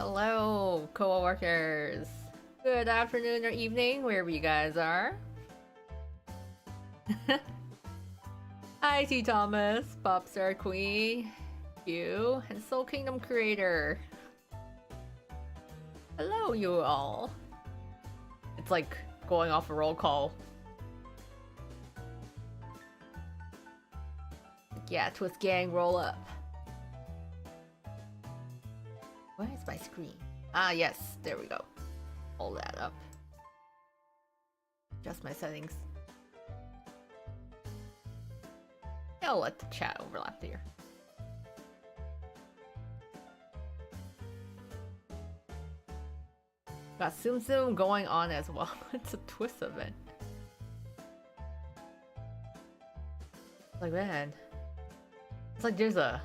Hello, co-workers. Good afternoon or evening, wherever you guys are. Hi, T. Thomas, Popstar Queen, you, and Soul Kingdom Creator. Hello, you all. It's like going off a roll call. Yeah, Twist Gang, roll up. Where is my screen? Ah, yes, there we go. Hold that up. Adjust my settings. I'll let the chat overlap here. Got Tsum Tsum going on as well. It's a Twist event. Like, man. It's like there's a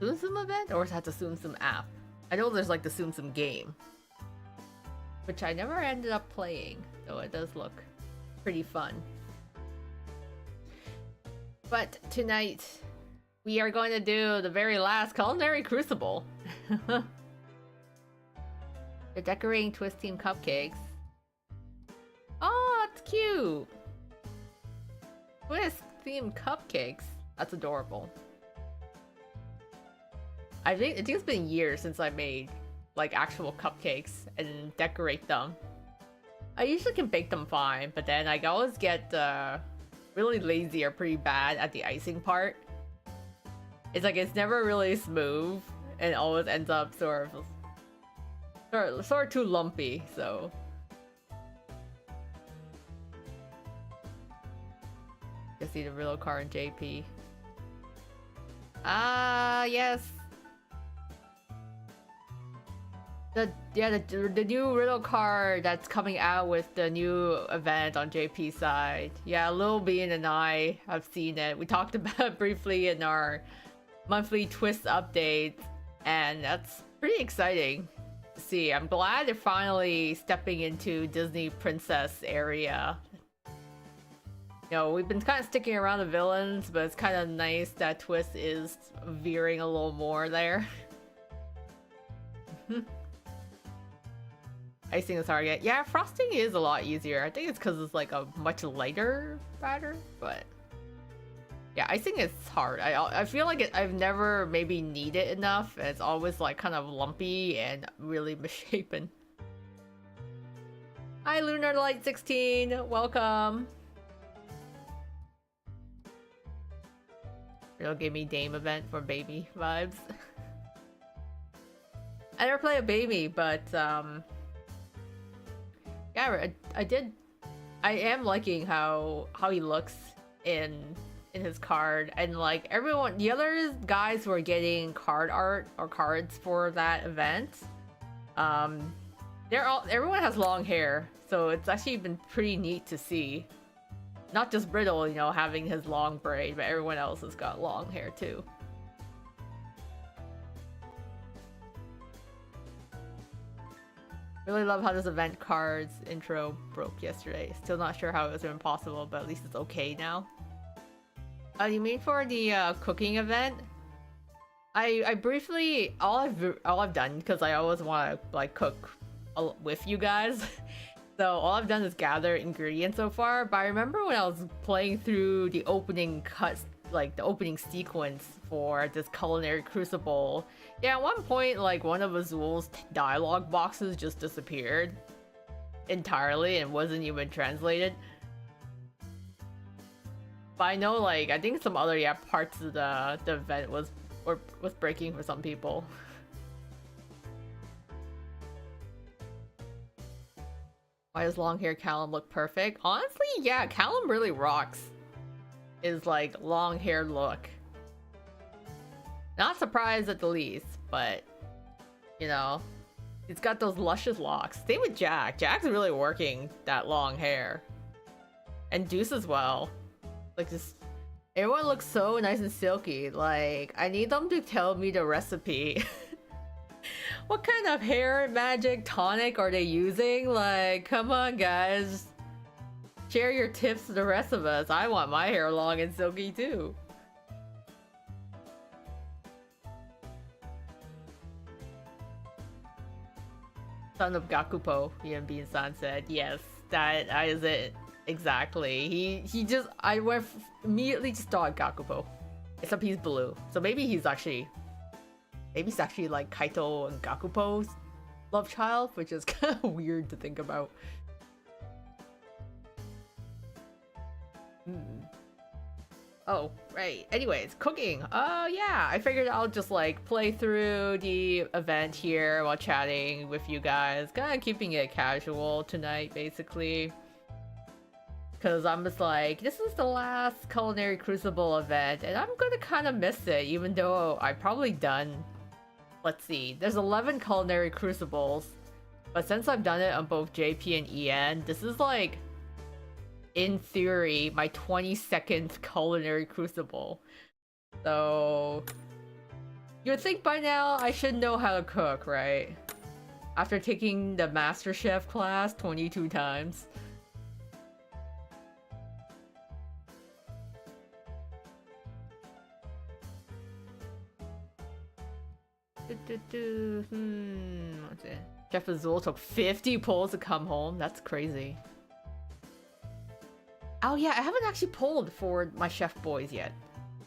Tsum Tsum event, or is that the Tsum Tsum app? I know there's like the Tsum Tsum game, which I never ended up playing, though it does look pretty fun. But tonight, we are going to do the very last Culinary Crucible. They're decorating Twist Team cupcakes. Oh, that's cute! Twist themed cupcakes. That's adorable. I think it's been years since I made like actual cupcakes and decorate them. I usually can bake them fine, but then I always get really lazy or pretty bad at the icing part. It's like it's never really smooth and always ends up sort of too lumpy. So you see the real car in JP. Ah, yes. The new riddle card that's coming out with the new event on JP side. Yeah, Lil Bean and I have seen it. We talked about it briefly in our monthly Twist update, and that's pretty exciting to see. I'm glad they're finally stepping into Disney princess area. You know, we've been kind of sticking around the villains, but it's kind of nice that Twist is veering a little more there. Icing is hard yet. Yeah, frosting is a lot easier. I think it's because it's like a much lighter batter, but yeah, icing is hard. I feel like I've never maybe kneaded enough, and it's always like kind of lumpy and really misshapen. Hi, Lunar Light 16, welcome. It'll give me Dame event for baby vibes. I never play a baby, but yeah, I am liking how he looks in his card, and like everyone, the other guys who are getting card art or cards for that event, everyone has long hair, so it's actually been pretty neat to see. Not just Brittle, you know, having his long braid, but everyone else has got long hair too. Really love how this event cards intro broke yesterday. Still not sure how it was even possible, but at least it's okay now. You mean for the cooking event? I briefly all I've done, because I always want to like cook with you guys. So all I've done is gather ingredients so far. But I remember when I was playing through the opening cuts, like the opening sequence for this Culinary Crucible. Yeah, at one point, like, one of Azul's dialogue boxes just disappeared entirely and wasn't even translated. But I know, like, I think some other, yeah, parts of the event was breaking for some people. Why does long hair Callum look perfect? Honestly, yeah, Callum really rocks his, like, long hair look. Not surprised at the least, but, you know, it's got those luscious locks. Same with Jack. Jack's really working that long hair. And Deuce as well. Like, just, everyone looks so nice and silky. Like, I need them to tell me the recipe. What kind of hair magic tonic are they using? Like, come on, guys. Share your tips to the rest of us. I want my hair long and silky too. Son of Gakupo, Yanbin-san said. Yes, that is it. Exactly. I went immediately just thought Gakupo. Except he's blue. So maybe he's actually like Kaito and Gakupo's love child, which is kind of weird to think about. Oh, right. Anyways, cooking. Yeah, I figured I'll just like play through the event here while chatting with you guys. Kind of keeping it casual tonight, basically. Because I'm just like, this is the last Culinary Crucible event, and I'm gonna kind of miss it, even though I've probably done... Let's see, there's 11 Culinary Crucibles, but since I've done it on both JP and EN, this is like... in theory, my 22nd Culinary Crucible. So... you'd think by now I should know how to cook, right? After taking the MasterChef class 22 times. What's it? Chef Azul took 50 polls to come home. That's crazy. Oh yeah, I haven't actually polled for my chef boys yet.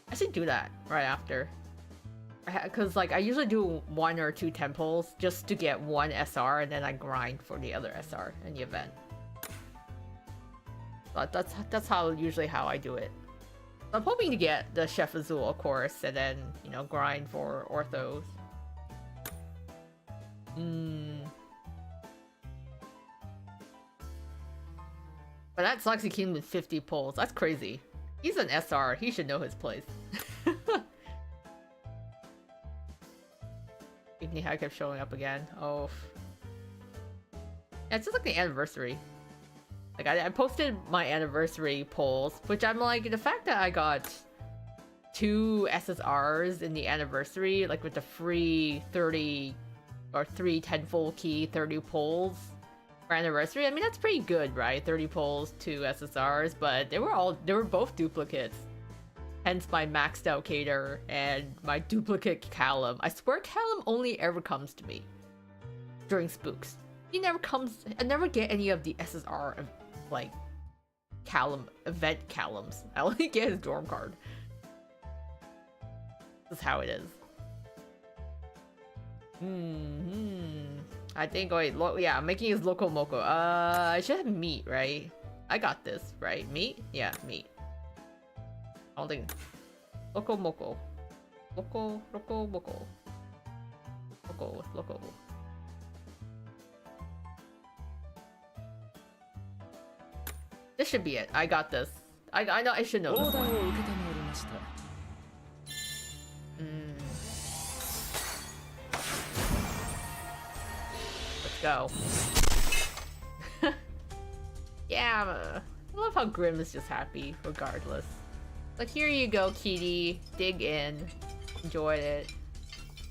I should do that right after. Because like I usually do 1 or 2 10 polls just to get 1 SR, and then I grind for the other SR in the event. But that's usually how I do it. So I'm hoping to get the Chef Azul, of course, and then, you know, grind for orthos. But that sucks, he came with 50 polls. That's crazy. He's an SR. He should know his place. Evening High kept showing up again. Oh. Yeah, it's just like the anniversary. Like, I posted my anniversary polls, which I'm like, the fact that I got 2 SSRs in the anniversary, like with the free 30 or 3 10-fold key 30 polls for anniversary, I mean, that's pretty good, right? 30 polls, 2 SSRs, but they were both duplicates. Hence my maxed out Cater and my duplicate Callum. I swear Callum only ever comes to me during spooks. He never comes. I never get any of the SSR like Callum event Callums. I only get his dorm card. This is how it is. I think, wait, yeah, I'm making his Loco Moco. I should have meat, right? I got this, right? Meat? Yeah, meat. I don't think... Loco Moco. Loco Moco. Loco. This should be it. I got this. I know I should know this one. Let's go. Yeah, I love how Grim is just happy, regardless. Like, here you go, Kitty. Dig in. Enjoyed it.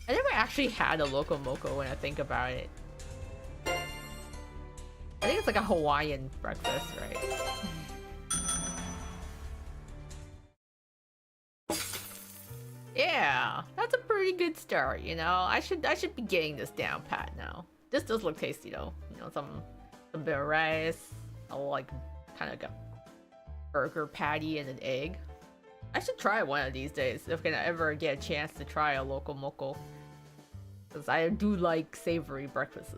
I never actually had a Loco Moco when I think about it. I think it's like a Hawaiian breakfast, right? Yeah, that's a pretty good start, you know? I should be getting this down pat now. This does look tasty though. You know, some bit of rice. I'll like kind of like a burger patty and an egg. I should try it one of these days if I ever get a chance to try a Loco Moco. Because I do like savory breakfasts.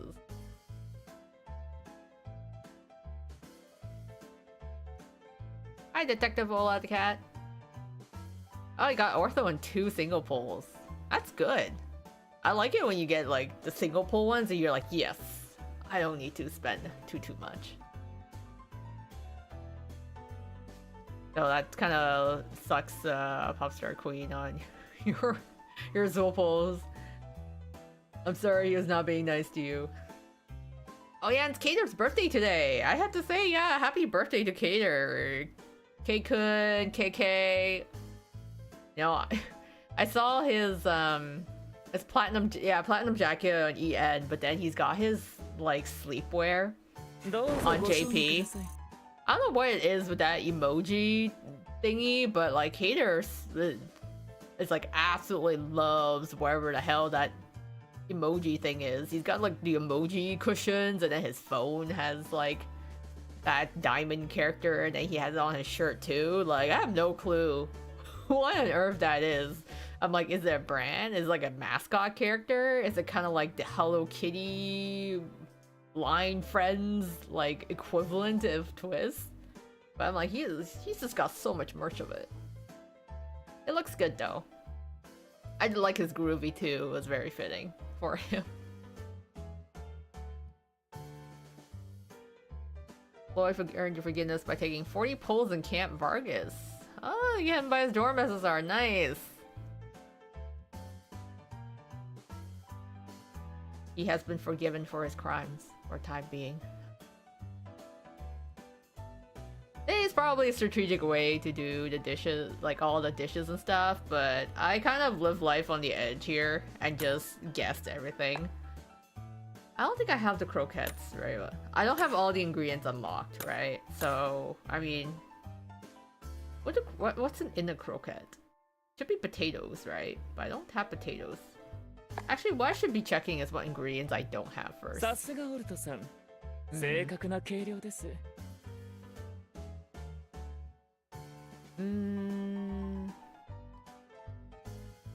Hi, Detective Ola the cat. Oh, I got Ortho in 2 single polls. That's good. I like it when you get like the single poll ones and you're like, yes, I don't need to spend too much. So that kind of sucks, Popstar Queen, on your Zul polls. I'm sorry he was not being nice to you. Oh yeah, it's Cater's birthday today. I have to say, yeah, happy birthday to Cater. K-kun, KK. You know, I saw his platinum jacket on EN, but then he's got his like sleepwear on JP. I don't know what it is with that emoji thingy, but like Cater is like absolutely loves wherever the hell that emoji thing is. He's got like the emoji cushions, and then his phone has like that diamond character, and then he has it on his shirt too. Like, I have no clue what on earth that is. I'm like, is it a brand? Is it like a mascot character? Is it kind of like the Hello Kitty line friends like equivalent of TWST? But I'm like, he's just got so much merch of it. It looks good though. I like his groovy too. It was very fitting for him. Lloyd earned your forgiveness by taking 40 pulls in Camp Vargas. Oh, you get him by his dorm SSR. Nice. He has been forgiven for his crimes, for time being. It's probably a strategic way to do the dishes, like all the dishes and stuff, but I kind of live life on the edge here and just guessed everything. I don't think I have the croquettes, right? I don't have all the ingredients unlocked, right? So, I mean, what's in a croquette? Should be potatoes, right? But I don't have potatoes. Actually, what I should be checking is what ingredients I don't have first.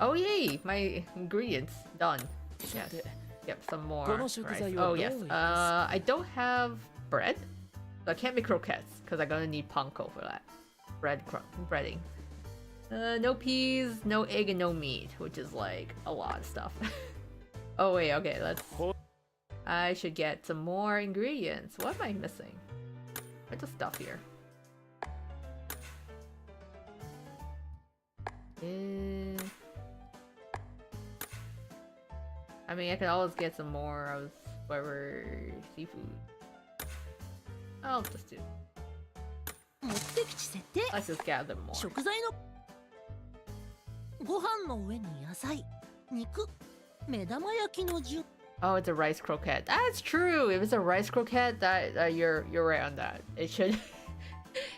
Oh yay! My ingredients done. Yes. Yep, some more rice. Oh yes. I don't have bread, so I can't make croquettes because I'm gonna need panko for that. Breading. No peas, no egg, and no meat, which is like a lot of stuff. Oh wait, okay, I should get some more ingredients. What am I missing? What's the stuff here? I mean, I could always get some more of whatever seafood. I'll just do. Let's just gather more. Oh, it's a rice croquette. That's true. If it's a rice croquette, that you're right on that. It should.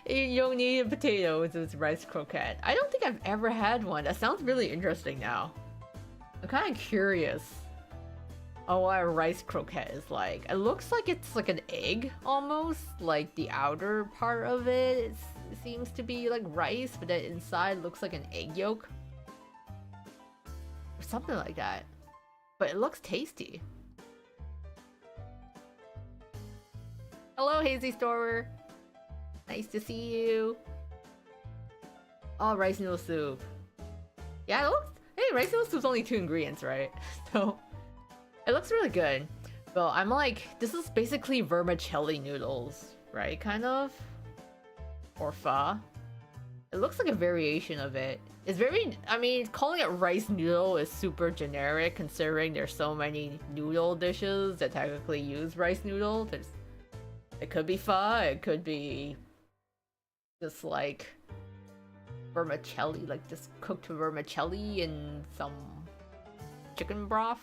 You don't need potatoes. It's rice croquette. I don't think I've ever had one. That sounds really interesting now. I'm kind of curious. Oh, what a rice croquette is like. It looks like it's like an egg almost. Like the outer part of it seems to be like rice, but then inside looks like an egg yolk. Or something like that. But it looks tasty. Hello, Hazy Storer. Nice to see you. Oh, rice noodle soup. Yeah, it looks... Hey, rice noodle soup's only 2 ingredients, right? So... It looks really good. Well, I'm like, this is basically vermicelli noodles, right? Kind of? Or pho. It looks like a variation of it. It's very, I mean, calling it rice noodle is super generic considering there's so many noodle dishes that technically use rice noodle. It could be pho, it could be just like vermicelli, like just cooked vermicelli in some chicken broth.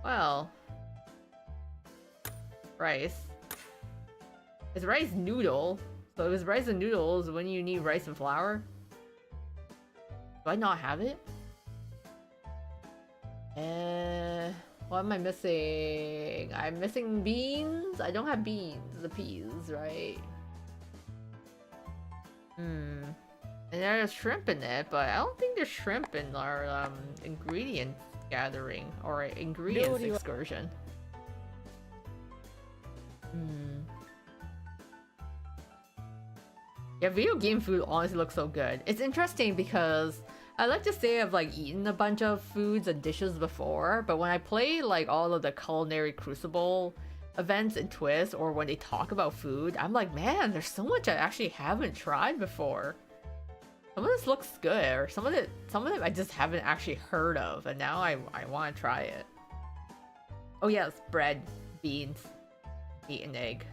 Well, rice. It's rice noodle. So if it's rice and noodles, when you need rice and flour? Do I not have it? What am I missing? I'm missing beans? I don't have beans. The peas, right? And there's shrimp in it, but I don't think there's shrimp in our ingredient gathering or ingredients excursion. Yeah, video game food honestly looks so good. It's interesting because I like to say I've like eaten a bunch of foods and dishes before, but when I play like all of the Culinary Crucible events in TWST or when they talk about food, I'm like, man, there's so much I actually haven't tried before. Some of this looks good, or some of it I just haven't actually heard of, and now I want to try it. Oh yes, bread, beans, meat, and egg.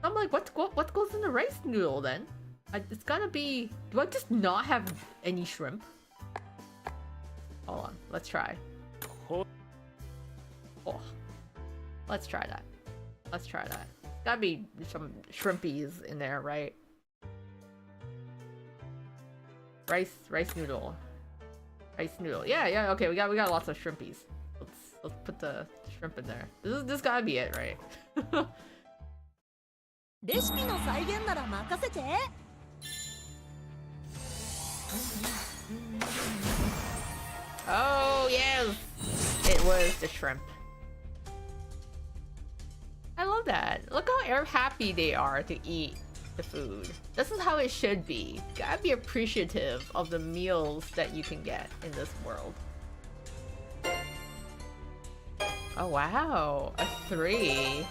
I'm like, what goes in the rice noodle then? It's gotta be. Do I just not have any shrimp? Hold on, let's try. Oh, let's try that. Let's try that. Gotta be some shrimpies in there, right? Rice noodle. Rice noodle. Yeah, okay, we got lots of shrimpies. Let's put the shrimp in there. This gotta be it, right? Oh yes! It was the shrimp. I love that. Look how happy they are to eat the food. This is how it should be. Gotta be appreciative of the meals that you can get in this world. Oh wow, a 3.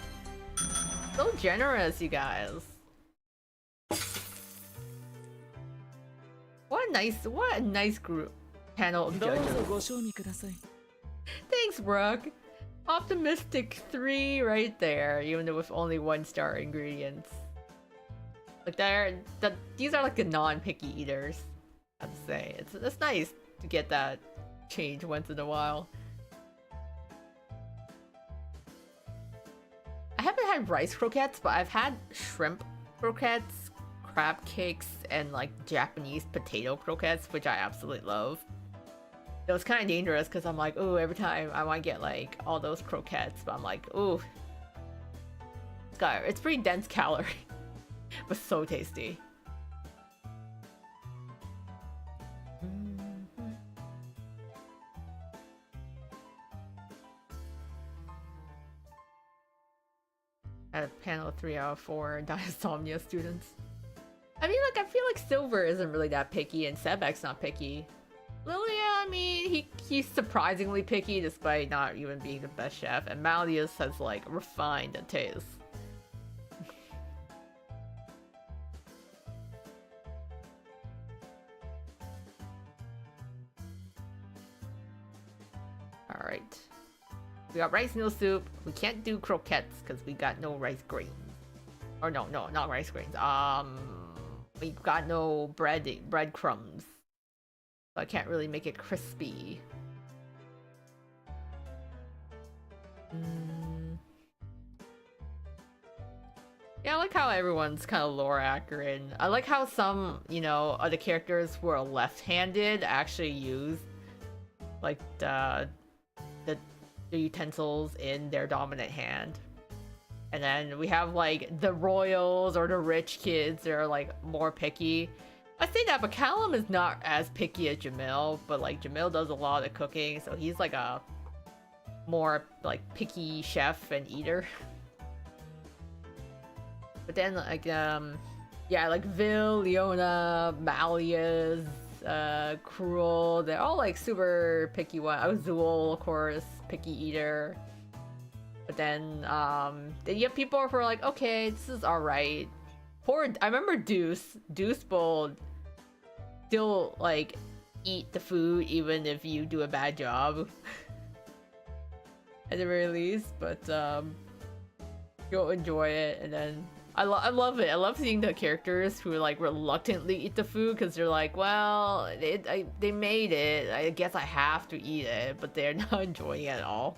So generous, you guys. What a nice group panel of judges. Thanks, Brooke. Optimistic 3 right there, even though with only 1-star ingredients. Like these are like the non-picky eaters. I have to say, it's nice to get that change once in a while. I haven't had rice croquettes, but I've had shrimp croquettes, crab cakes, and like Japanese potato croquettes, which I absolutely love. It was kind of dangerous because I'm like, ooh, every time I want to get like all those croquettes, but I'm like, ooh, it's pretty dense calorie, but so tasty. At a panel of 3 out of 4 Dysomnia students. I mean, like, I feel like Silver isn't really that picky, and Sebek's not picky. Lilia, I mean, he's surprisingly picky despite not even being the best chef, and Malleus has, like, refined a taste. Alright. We got rice noodle soup. We can't do croquettes because we got no rice grains. Or no, not rice grains. We got no breadcrumbs. So I can't really make it crispy. Yeah, I like how everyone's kind of lore accurate. I like how some, you know, other characters who are left-handed actually use like the utensils in their dominant hand. And then we have like the royals or the rich kids that are like more picky. I say that, but Callum is not as picky as Jamil, but like Jamil does a lot of the cooking, so he's like a more like picky chef and eater. But then like yeah, like Vil, Leona, Malleus, Cruel, they're all like super picky one. Azul, of course, picky eater. But then you have people who are like, okay, this is alright. I remember Deuce will still like eat the food even if you do a bad job. At the very least, but you'll enjoy it. And then I love it. I love seeing the characters who like reluctantly eat the food because they're like, well, they made it. I guess I have to eat it, but they're not enjoying it at all.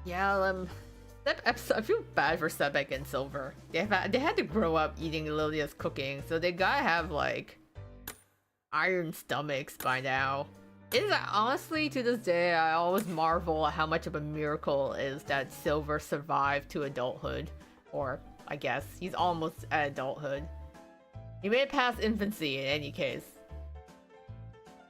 Yeah, I feel bad for Sebek and Silver. They had to grow up eating Lilia's cooking, so they gotta have like iron stomachs by now. It is honestly, to this day, I always marvel at how much of a miracle it is that Silver survived to adulthood. Or, I guess, he's almost at adulthood. He made it past infancy in any case.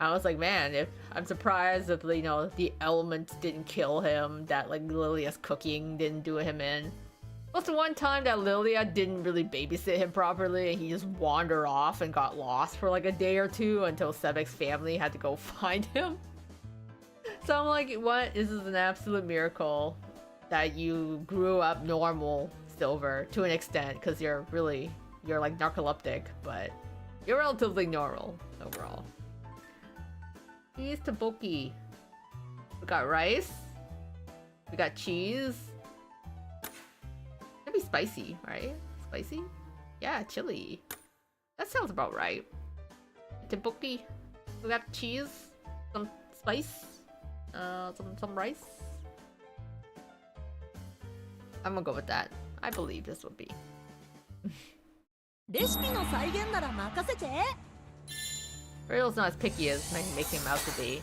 I was like, man, I'm surprised if, you know, the elements didn't kill him, that like Lilia's cooking didn't do him in. Plus the one time that Lilia didn't really babysit him properly and he just wandered off and got lost for like a day or two until Sebek's family had to go find him. So I'm like, what? This is an absolute miracle that you grew up normal, Silver, to an extent, because you're like narcoleptic, but you're relatively normal overall. Cheese tteokbokki. We got rice. We got cheese. It'd be spicy, right? Spicy? Yeah, chili. That sounds about right. Tteokbokki. We got cheese, some spice, some rice. I'm gonna go with that. I believe this would be. Riddle's not as picky as making him out to be.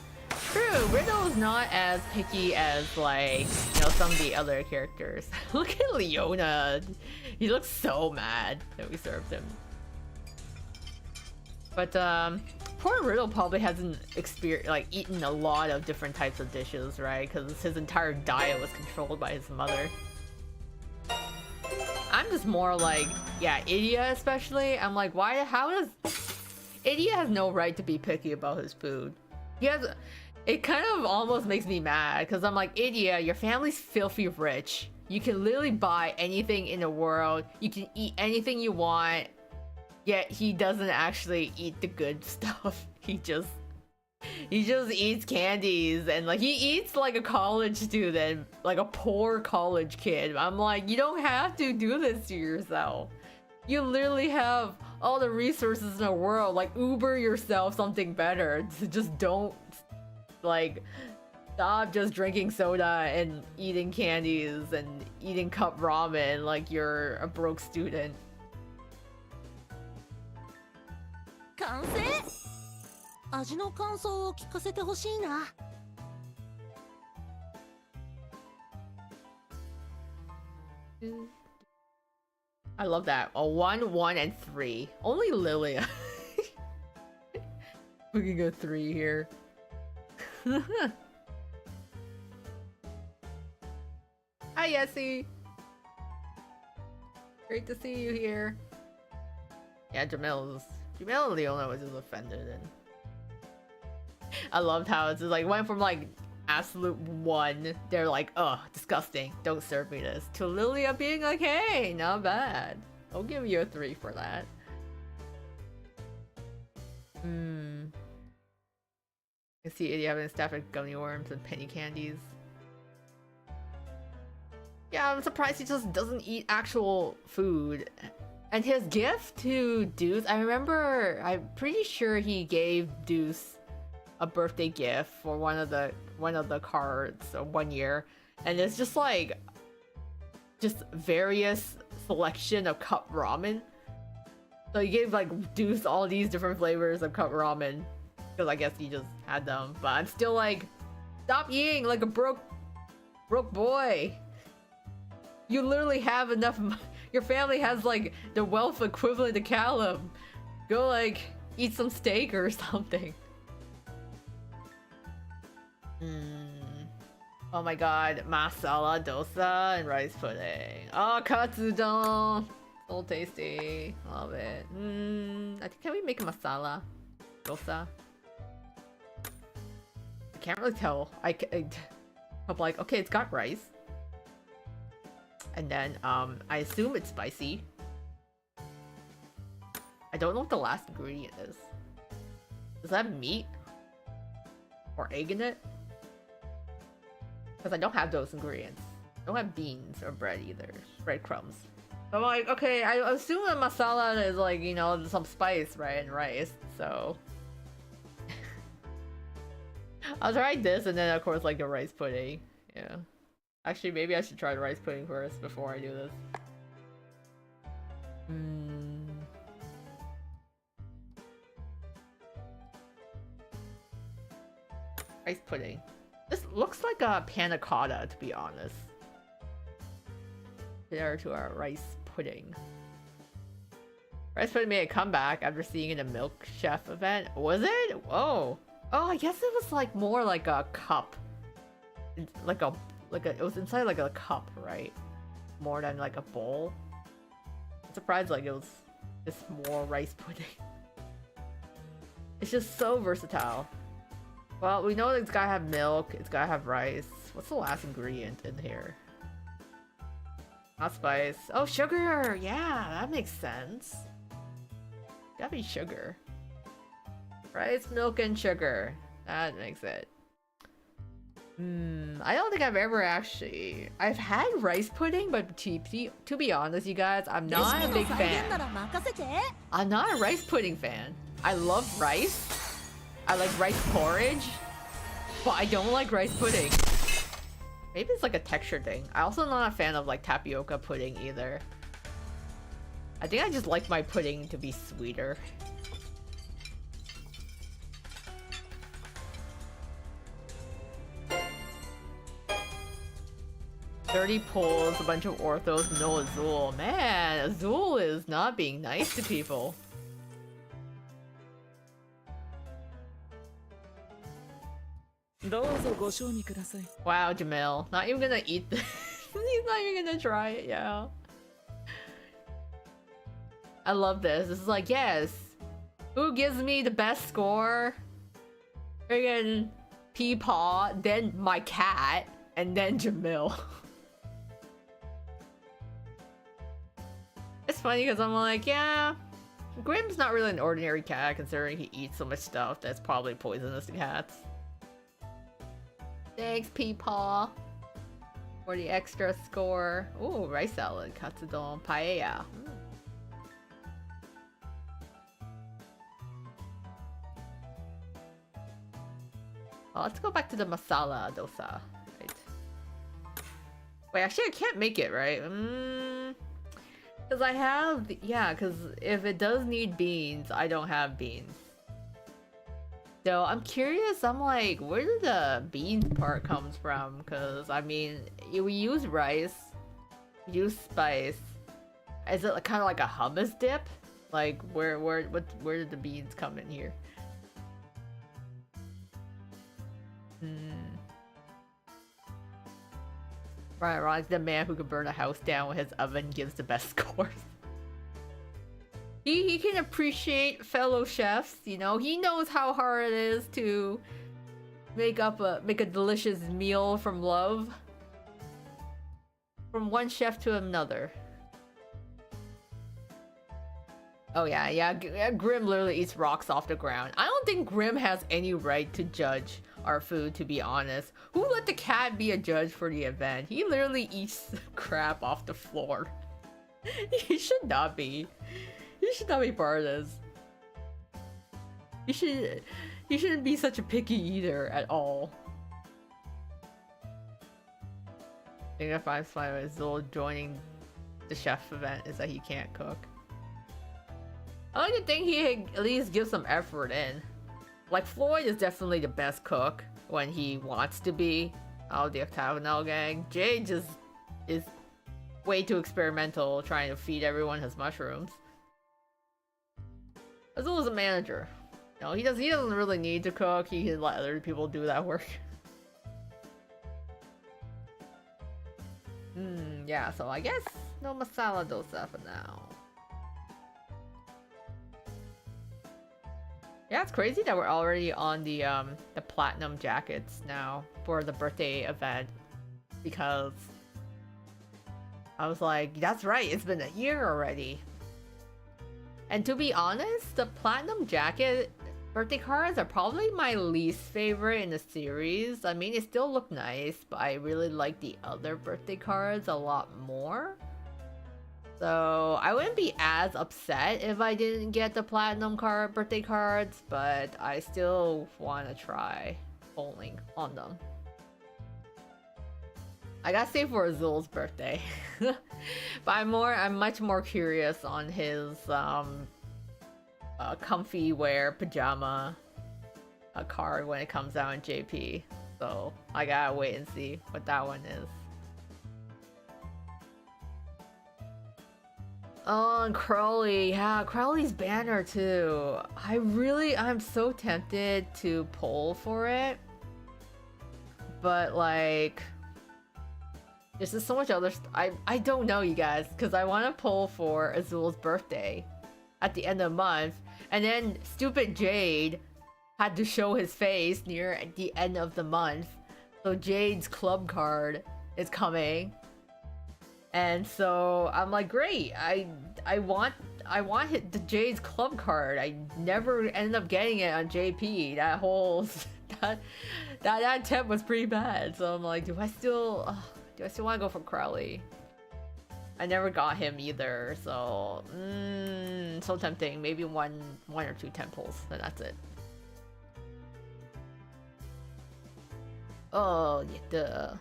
True, Riddle's not as picky as, like, you know, some of the other characters. Look at Leona. He looks so mad that we served him. But, poor Riddle probably hasn't eaten a lot of different types of dishes, right? Because his entire diet was controlled by his mother. I'm just more like, yeah, Idia especially. I'm like, how does... Idia has no right to be picky about his food. It kind of almost makes me mad, because I'm like, Idia, your family's filthy rich. You can literally buy anything in the world. You can eat anything you want. Yet he doesn't actually eat the good stuff. He just eats candies, and like he eats like a college student, like a poor college kid. I'm like, you don't have to do this to yourself. You literally have all the resources in the world. Like, Uber yourself something better. Just don't, like, stop just drinking soda and eating candies and eating cup ramen like you're a broke student. 完成。味の感想を聞かせてほしいな。I love that. A 1, 1, and 3. Only Lilia. We can go 3 here. Hi, Yessie. Great to see you here. Yeah, Jamil and Leona was just offended, and I loved how it's just like went from like absolute 1, they're like, ugh, disgusting, don't serve me this, to Lilia being like, hey, not bad. I'll give you a 3 for that. I see Idia having stuff like gummy worms and penny candies. Yeah, I'm surprised he just doesn't eat actual food. And his gift to Deuce, I'm pretty sure he gave Deuce a birthday gift for one of the cards 1 year, and it's just like various selection of cup ramen. So he gave like Deuce all these different flavors of cup ramen because I guess he just had them. But I'm still like, stop eating like a broke boy. You literally have enough. Your family has like the wealth equivalent to Callum. Go like eat some steak or something. Oh my god, masala dosa and rice pudding. Oh, katsudon. So tasty. Love it. I think, can we make a masala dosa? I can't really tell. I'm like, okay, it's got rice. And then, I assume it's spicy. I don't know what the last ingredient is. Does that have meat? Or egg in it? Because I don't have those ingredients. I don't have beans or bread either. Breadcrumbs. So I'm like, okay, I assume a masala is like, you know, some spice, right? And rice, so... I'll try this and then of course like the rice pudding. Yeah. Actually, maybe I should try the rice pudding first before I do this. Rice pudding. This looks like a panna cotta, to be honest. There to our rice pudding. Rice pudding made a comeback after seeing it in a Milk Chef event. Was it? Whoa. Oh, I guess it was like more like a cup. It was inside like a cup, right? More than like a bowl. I'm surprised like it was just more rice pudding. It's just so versatile. Well, we know it's gotta have milk, it's gotta have rice. What's the last ingredient in here? Not spice. Oh, sugar! Yeah, that makes sense. Gotta be sugar. Rice, milk, and sugar. That makes it. I don't think I've ever actually... I've had rice pudding, but to be honest, you guys, I'm not a big fan. I'm not a rice pudding fan. I love rice. I like rice porridge, but I don't like rice pudding. Maybe it's like a texture thing. I'm also not a fan of like tapioca pudding either. I think I just like my pudding to be sweeter. "30 pulls, a bunch of orthos, no Azul." Man, Azul is not being nice to people. Wow, Jamil. Not even gonna eat this. He's not even gonna try it, yeah. I love this. This is like, yes. Who gives me the best score? Friggin' Peepaw, then my cat, and then Jamil. It's funny because I'm like, yeah, Grimm's not really an ordinary cat considering he eats so much stuff that's probably poisonous to cats. Thanks, Peepaw, for the extra score. Ooh, rice salad, katsudon, paella. Well, let's go back to the masala dosa. Right. Wait, actually, I can't make it, right? Because I have... Yeah, because if it does need beans, I don't have beans. So I'm curious, I'm like, where did the beans part comes from? Because, I mean, we use rice, we use spice. Is it kind of like a hummus dip? Like, where did the beans come in here? Right, Ron's the man who can burn a house down when his oven gives the best scores. He can appreciate fellow chefs, you know. He knows how hard it is to make a delicious meal from love. From one chef to another. Oh yeah, Grim literally eats rocks off the ground. I don't think Grim has any right to judge our food, to be honest. Who let the cat be a judge for the event? He literally eats crap off the floor. He should not be. He should not be part of this. He shouldn't be such a picky eater at all. I think if I'm fine with Zul joining the chef event is that he can't cook. I like to think he at least gives some effort in. Like, Floyd is definitely the best cook when he wants to be. Oh, the Octagonal gang. Jay just is way too experimental trying to feed everyone his mushrooms. Azul is a manager. No, he doesn't really need to cook. He can let other people do that work. Yeah, so I guess no masala dosa for now. Yeah, it's crazy that we're already on the platinum jackets now for the birthday event, because I was like, that's right, it's been a year already. And to be honest, the platinum jacket birthday cards are probably my least favorite in the series. I mean, it still look nice, but I really like the other birthday cards a lot more. So I wouldn't be as upset if I didn't get the platinum birthday cards, but I still want to try bowling on them. I gotta save for Azul's birthday. But I'm much more curious on his comfy wear pajama card when it comes out in JP. So I gotta wait and see what that one is. Oh, and Crowley. Yeah, Crowley's banner too. I'm so tempted to pull for it. But like, there's just so much other I don't know, you guys, because I want to pull for Azul's birthday at the end of the month. And then stupid Jade had to show his face near the end of the month. So Jade's club card is coming. And so I'm like, great, I want the Jade's club card. I never ended up getting it on JP. That whole that attempt was pretty bad. So I'm like, do I still want to go for Crowley? I never got him either. So so tempting. Maybe one or two temples, and that's it. Oh, yeah, duh.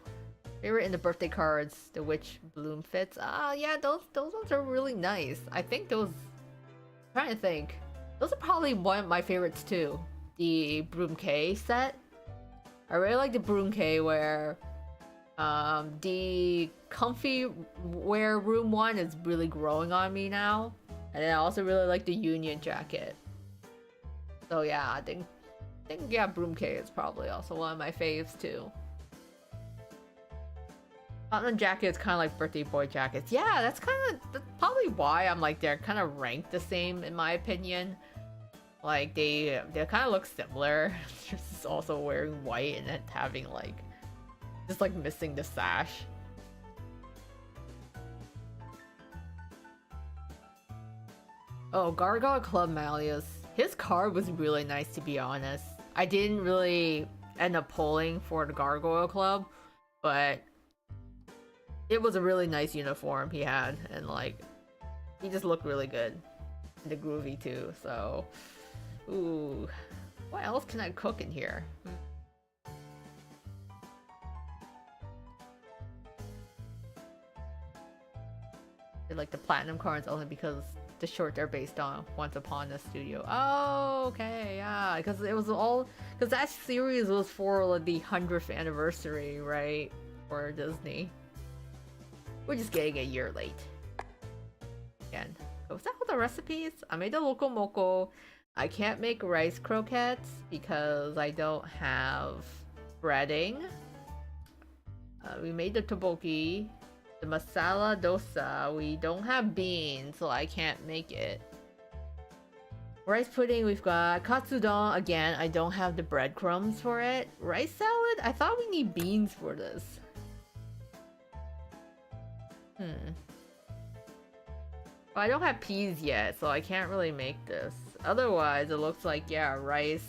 Favorite in the birthday cards, the witch bloom fits. Yeah, those ones are really nice. I think those. I'm trying to think. Those are probably one of my favorites too. The Broom K set. I really like the Broom K where the comfy wear room one is really growing on me now. And then I also really like the Union jacket. So yeah, I think yeah, Broom K is probably also one of my faves too. Platinum jacket is kind of like birthday boy jackets. Yeah, that's probably why I'm like they're kind of ranked the same in my opinion. Like they kind of look similar. Just also wearing white and then having like just like missing the sash. Oh, Gargoyle Club Malleus. His card was really nice to be honest. I didn't really end up pulling for the Gargoyle Club, but it was a really nice uniform he had, and like he just looked really good. And the groovy too, so ooh. What else can I cook in here? I like the platinum cards only because the short they're based on Once Upon a Studio. Oh, okay, yeah, because it was all because that series was for like, the 100th anniversary, right? For Disney. We're just getting a year late. Again. Was that all the recipes? I made the loco moco. I can't make rice croquettes because I don't have breading. We made the tteokbokki. The masala dosa. We don't have beans, so I can't make it. Rice pudding, we've got katsudon. Again, I don't have the breadcrumbs for it. Rice salad? I thought we need beans for this. Well, I don't have peas yet, so I can't really make this. Otherwise, it looks like, yeah, rice,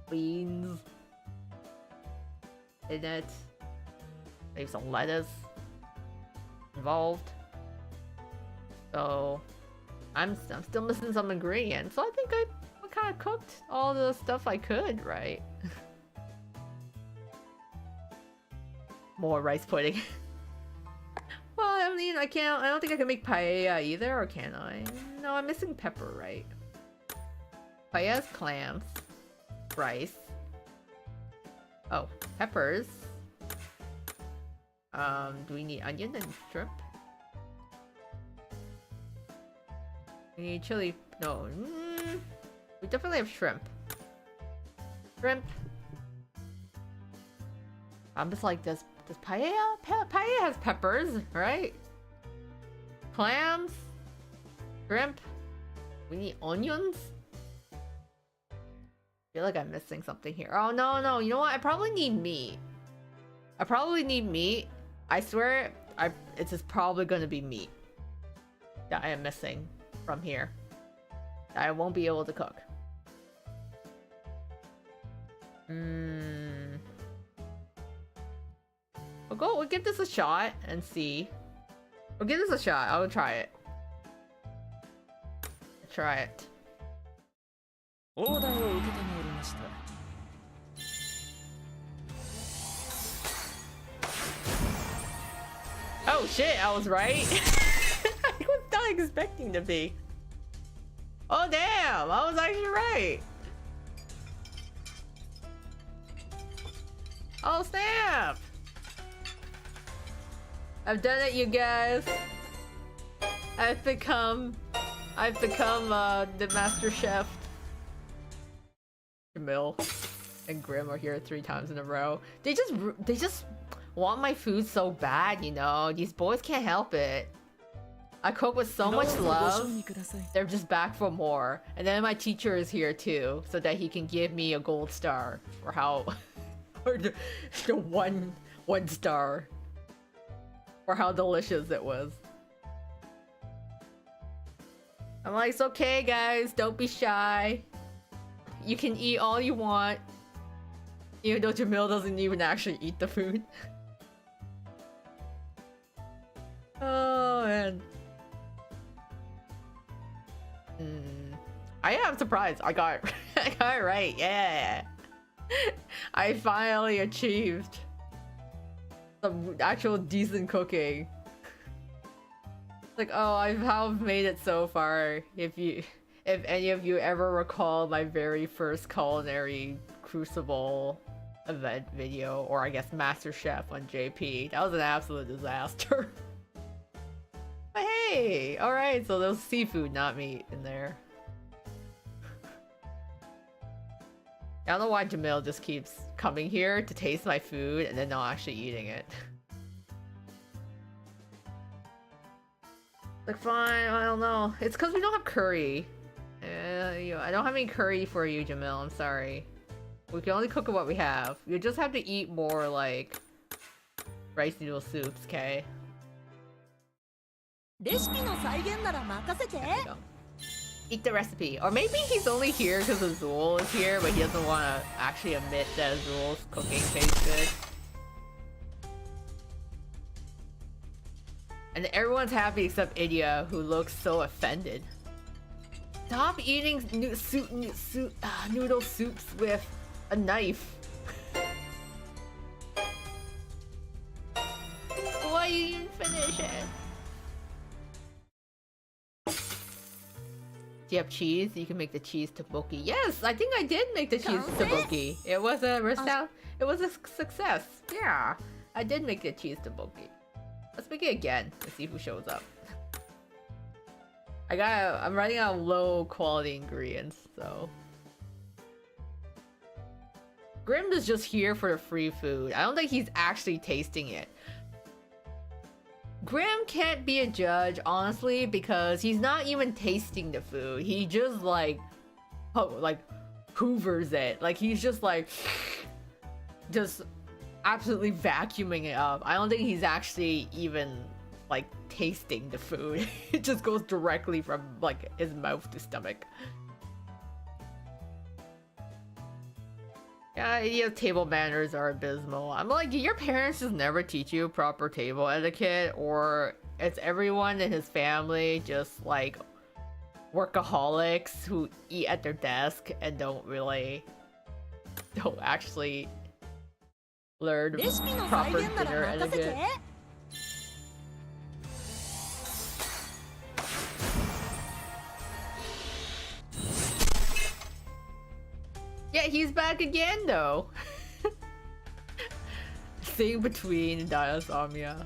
beans in it. Maybe some lettuce involved. So, I'm still missing some ingredients. So I think I kind of cooked all the stuff I could, right? More rice pudding. Well, I mean, I don't think I can make paella either, or can I? No, I'm missing pepper, right? Paella's clams. Rice. Oh, peppers. Do we need onion and shrimp? We need chili. No. We definitely have shrimp. Shrimp. I'm just like, does paella? Paella has peppers, right? Clams? Shrimp? We need onions? I feel like I'm missing something here. Oh, no. You know what? I probably need meat. I swear, it's just probably gonna be meat that I am missing from here. That I won't be able to cook. We'll give this a shot and see. We'll give this a shot. I'll try it. Try it. Oh shit, I was right. I was not expecting to be. Oh damn, I was actually right. Oh snap. I've done it, you guys. I've become the master chef. Camille and Grim are here 3 times in a row. They just want my food so bad, you know. These boys can't help it. I cook with so much love. They're just back for more. And then my teacher is here too, so that he can give me a gold star for how, or the one star for how delicious it was. I'm like, it's okay, guys. Don't be shy. You can eat all you want, even though Jamil doesn't even actually eat the food. Oh man. I am surprised. I got it right. Yeah. I finally achieved some actual decent cooking. Like, oh, I've made it so far. If any of you ever recall my very first Culinary Crucible event video, or I guess MasterChef on JP, that was an absolute disaster. But hey, alright, so there's seafood, not meat, in there. I don't know why Jamil just keeps coming here to taste my food and then not actually eating it. Like, fine, I don't know. It's because we don't have curry. I don't have any curry for you, Jamil, I'm sorry. We can only cook what we have. You just have to eat more, like, rice noodle soups, okay? There we go. Eat the recipe. Or maybe he's only here because Azul is here, but he doesn't want to actually admit that Azul's cooking tastes good. And everyone's happy except Idia, who looks so offended. Stop eating noodle soups with a knife. Why you didn't finish it? Do you have cheese? You can make the cheese tteokbokki. Yes, I think I did make the cheese tteokbokki. It was a success. Yeah, I did make the cheese tteokbokki. Let's make it again. Let's see who shows up. I'm running out of low quality ingredients, so. Grim is just here for the free food. I don't think he's actually tasting it. Grim can't be a judge, honestly, because he's not even tasting the food. He just hoovers it. Like, he's just absolutely vacuuming it up. I don't think he's actually even like tasting the food. It just goes directly from like his mouth to stomach. Yeah, table manners are abysmal. I'm like, your parents just never teach you proper table etiquette, or it's everyone in his family just like workaholics who eat at their desk and don't actually learn proper dinner etiquette. Yeah, he's back again though. Thing between Diasomnia.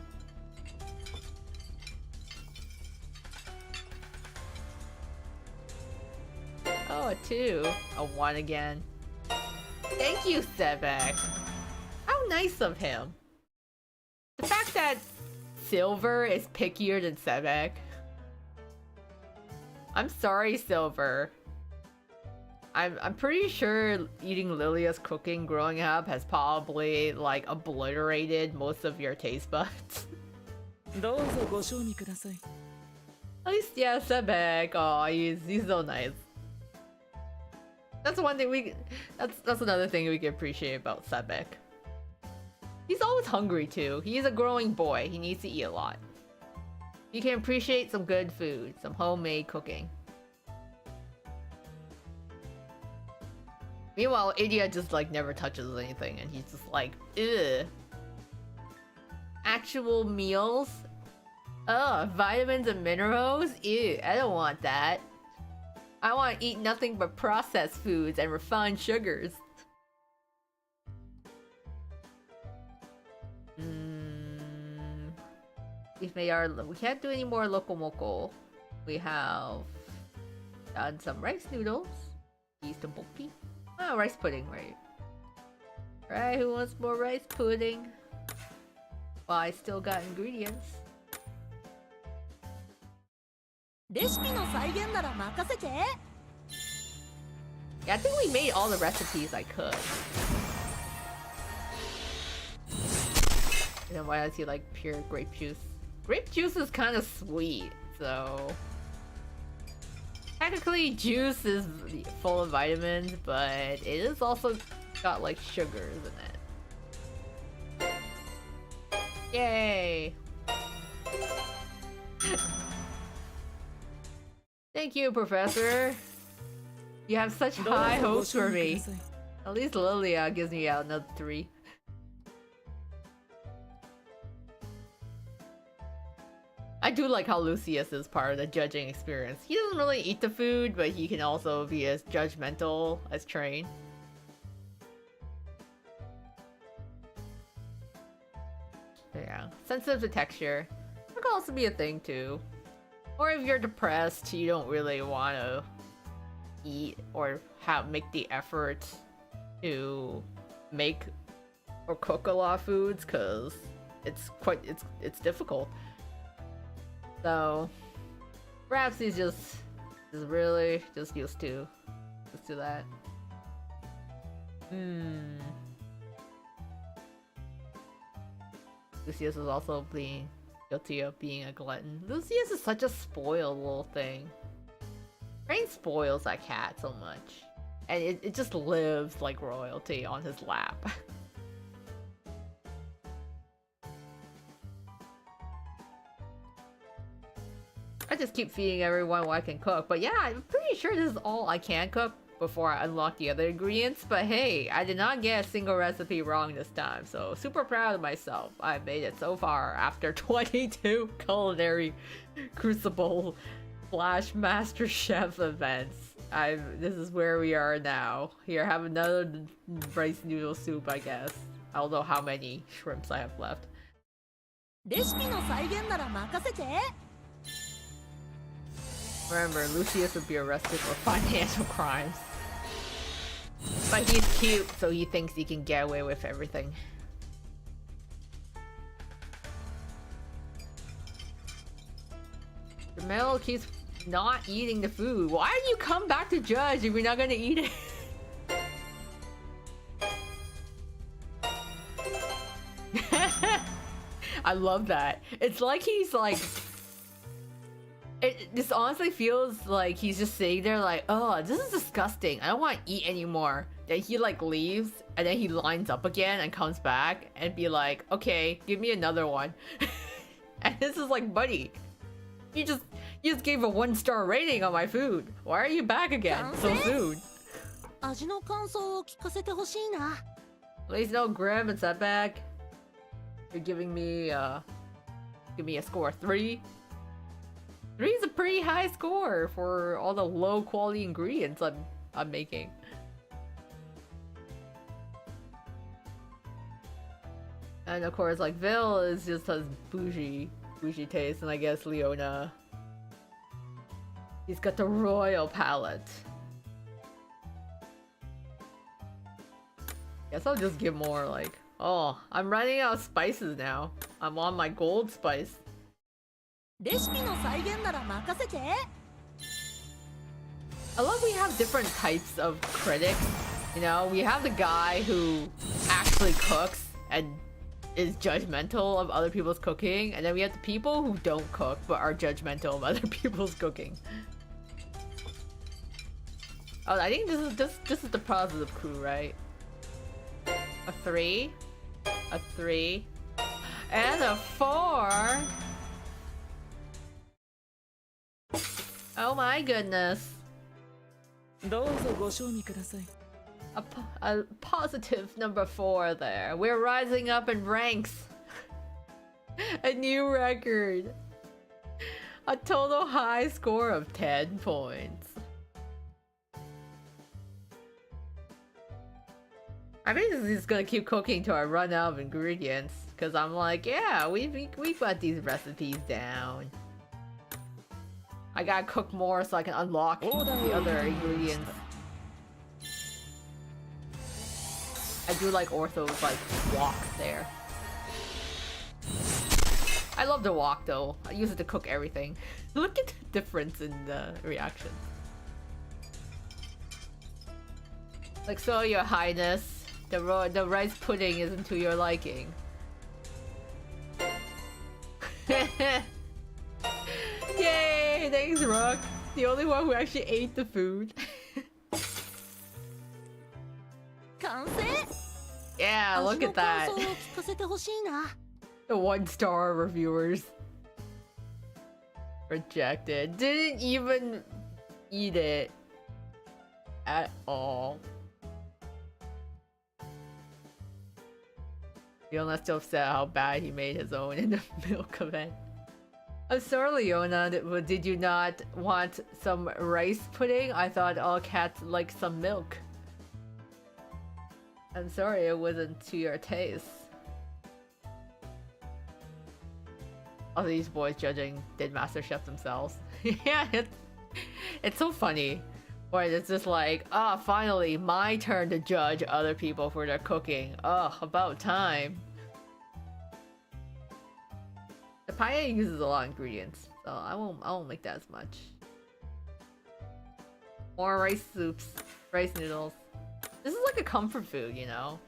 Oh, a 2. A 1 again. Thank you, Sebek. How nice of him. The fact that Silver is pickier than Sebek. I'm sorry, Silver. I'm pretty sure eating Lilia's cooking growing up has probably like obliterated most of your taste buds. At least, yeah, Sebek. Oh, he's so nice. That's one thing that's another thing we can appreciate about Sebek. He's always hungry too. He's a growing boy. He needs to eat a lot. You can appreciate some good food, some homemade cooking. Meanwhile, Idia just like never touches anything and he's just like, ugh. Actual meals? Ugh, vitamins and minerals? Ew, I don't want that. I want to eat nothing but processed foods and refined sugars. We can't do any more lokomoko. We have done some rice noodles. These tteokbokki. Oh, rice pudding, right? Right, who wants more rice pudding? Well, I still got ingredients. Yeah, I think we made all the recipes I could. And then why does he like pure grape juice? Grape juice is kind of sweet, so... Technically, juice is full of vitamins, but it is also got like sugars in it. Yay! Thank you, Professor. You have such high hopes for me. At least Lilia gives me out another 3. I do like how Lucius is part of the judging experience. He doesn't really eat the food, but he can also be as judgmental as Train. Yeah, sensitive to texture. That could also be a thing too. Or if you're depressed, you don't really want to eat or make the effort to make or cook a lot of foods because it's difficult. So perhaps he's just really just used to that. Lucius is also being guilty of being a glutton. Lucius is such a spoiled little thing. Rain spoils that cat so much. And it just lives like royalty on his lap. I just keep feeding everyone what I can cook. But yeah, I'm pretty sure this is all I can cook before I unlock the other ingredients. But hey, I did not get a single recipe wrong this time. So super proud of myself. I made it so far after 22 Culinary Crucible / Master Chef events. This is where we are now. Here, have another rice noodle soup, I guess. I don't know how many shrimps I have left. Remember, Lucius would be arrested for financial crimes. But he's cute, so he thinks he can get away with everything. Jamel keeps not eating the food. Why do you come back to judge if you're not gonna eat it? I love that. It's like he's like... This honestly feels like he's just sitting there like, oh, this is disgusting. I don't want to eat anymore. Then he like leaves and then he lines up again and comes back and be like, okay, give me another one. And this is like, buddy, you just gave a 1-star rating on my food. Why are you back again so soon? Please no Grim and Setback. You're giving me give me a score 3. 3 is a pretty high score for all the low quality ingredients I'm making. And of course, like Vil is just has bougie taste, and I guess Leona, he's got the royal palate. Guess I'll just give more like, oh, I'm running out of spices now. I'm on my gold spice. I love we have different types of critics. You know, we have the guy who actually cooks and is judgmental of other people's cooking, and then we have the people who don't cook but are judgmental of other people's cooking. Oh, I think this is the positive crew, right? A 3, a 3, and a 4. Oh my goodness. A positive number 4 there. We're rising up in ranks. A new record. A total high score of 10 points. I think this is gonna keep cooking till I run out of ingredients. Cause I'm like, yeah, we've got these recipes down. I gotta cook more so I can unlock the other ingredients. I do like Ortho's like wok there. I love the wok though. I use it to cook everything. Look at the difference in the reactions. Like, so your highness, the rice pudding isn't to your liking. Yay! Thanks, Rook. The only one who actually ate the food. Yeah, look at that. The 1-star reviewers. Rejected. Didn't even eat it at all. Fiona's still upset how bad he made his own in the milk event. I'm sorry, Leona. Did you not want some rice pudding? I thought all cats like some milk. I'm sorry it wasn't to your taste. All these boys judging did MasterChef themselves. Yeah, it's so funny. Where it's just like, ah, finally, my turn to judge other people for their cooking. Ugh, about time. The paella uses a lot of ingredients, so I won't make that as much. More rice soups, rice noodles. This is like a comfort food, you know.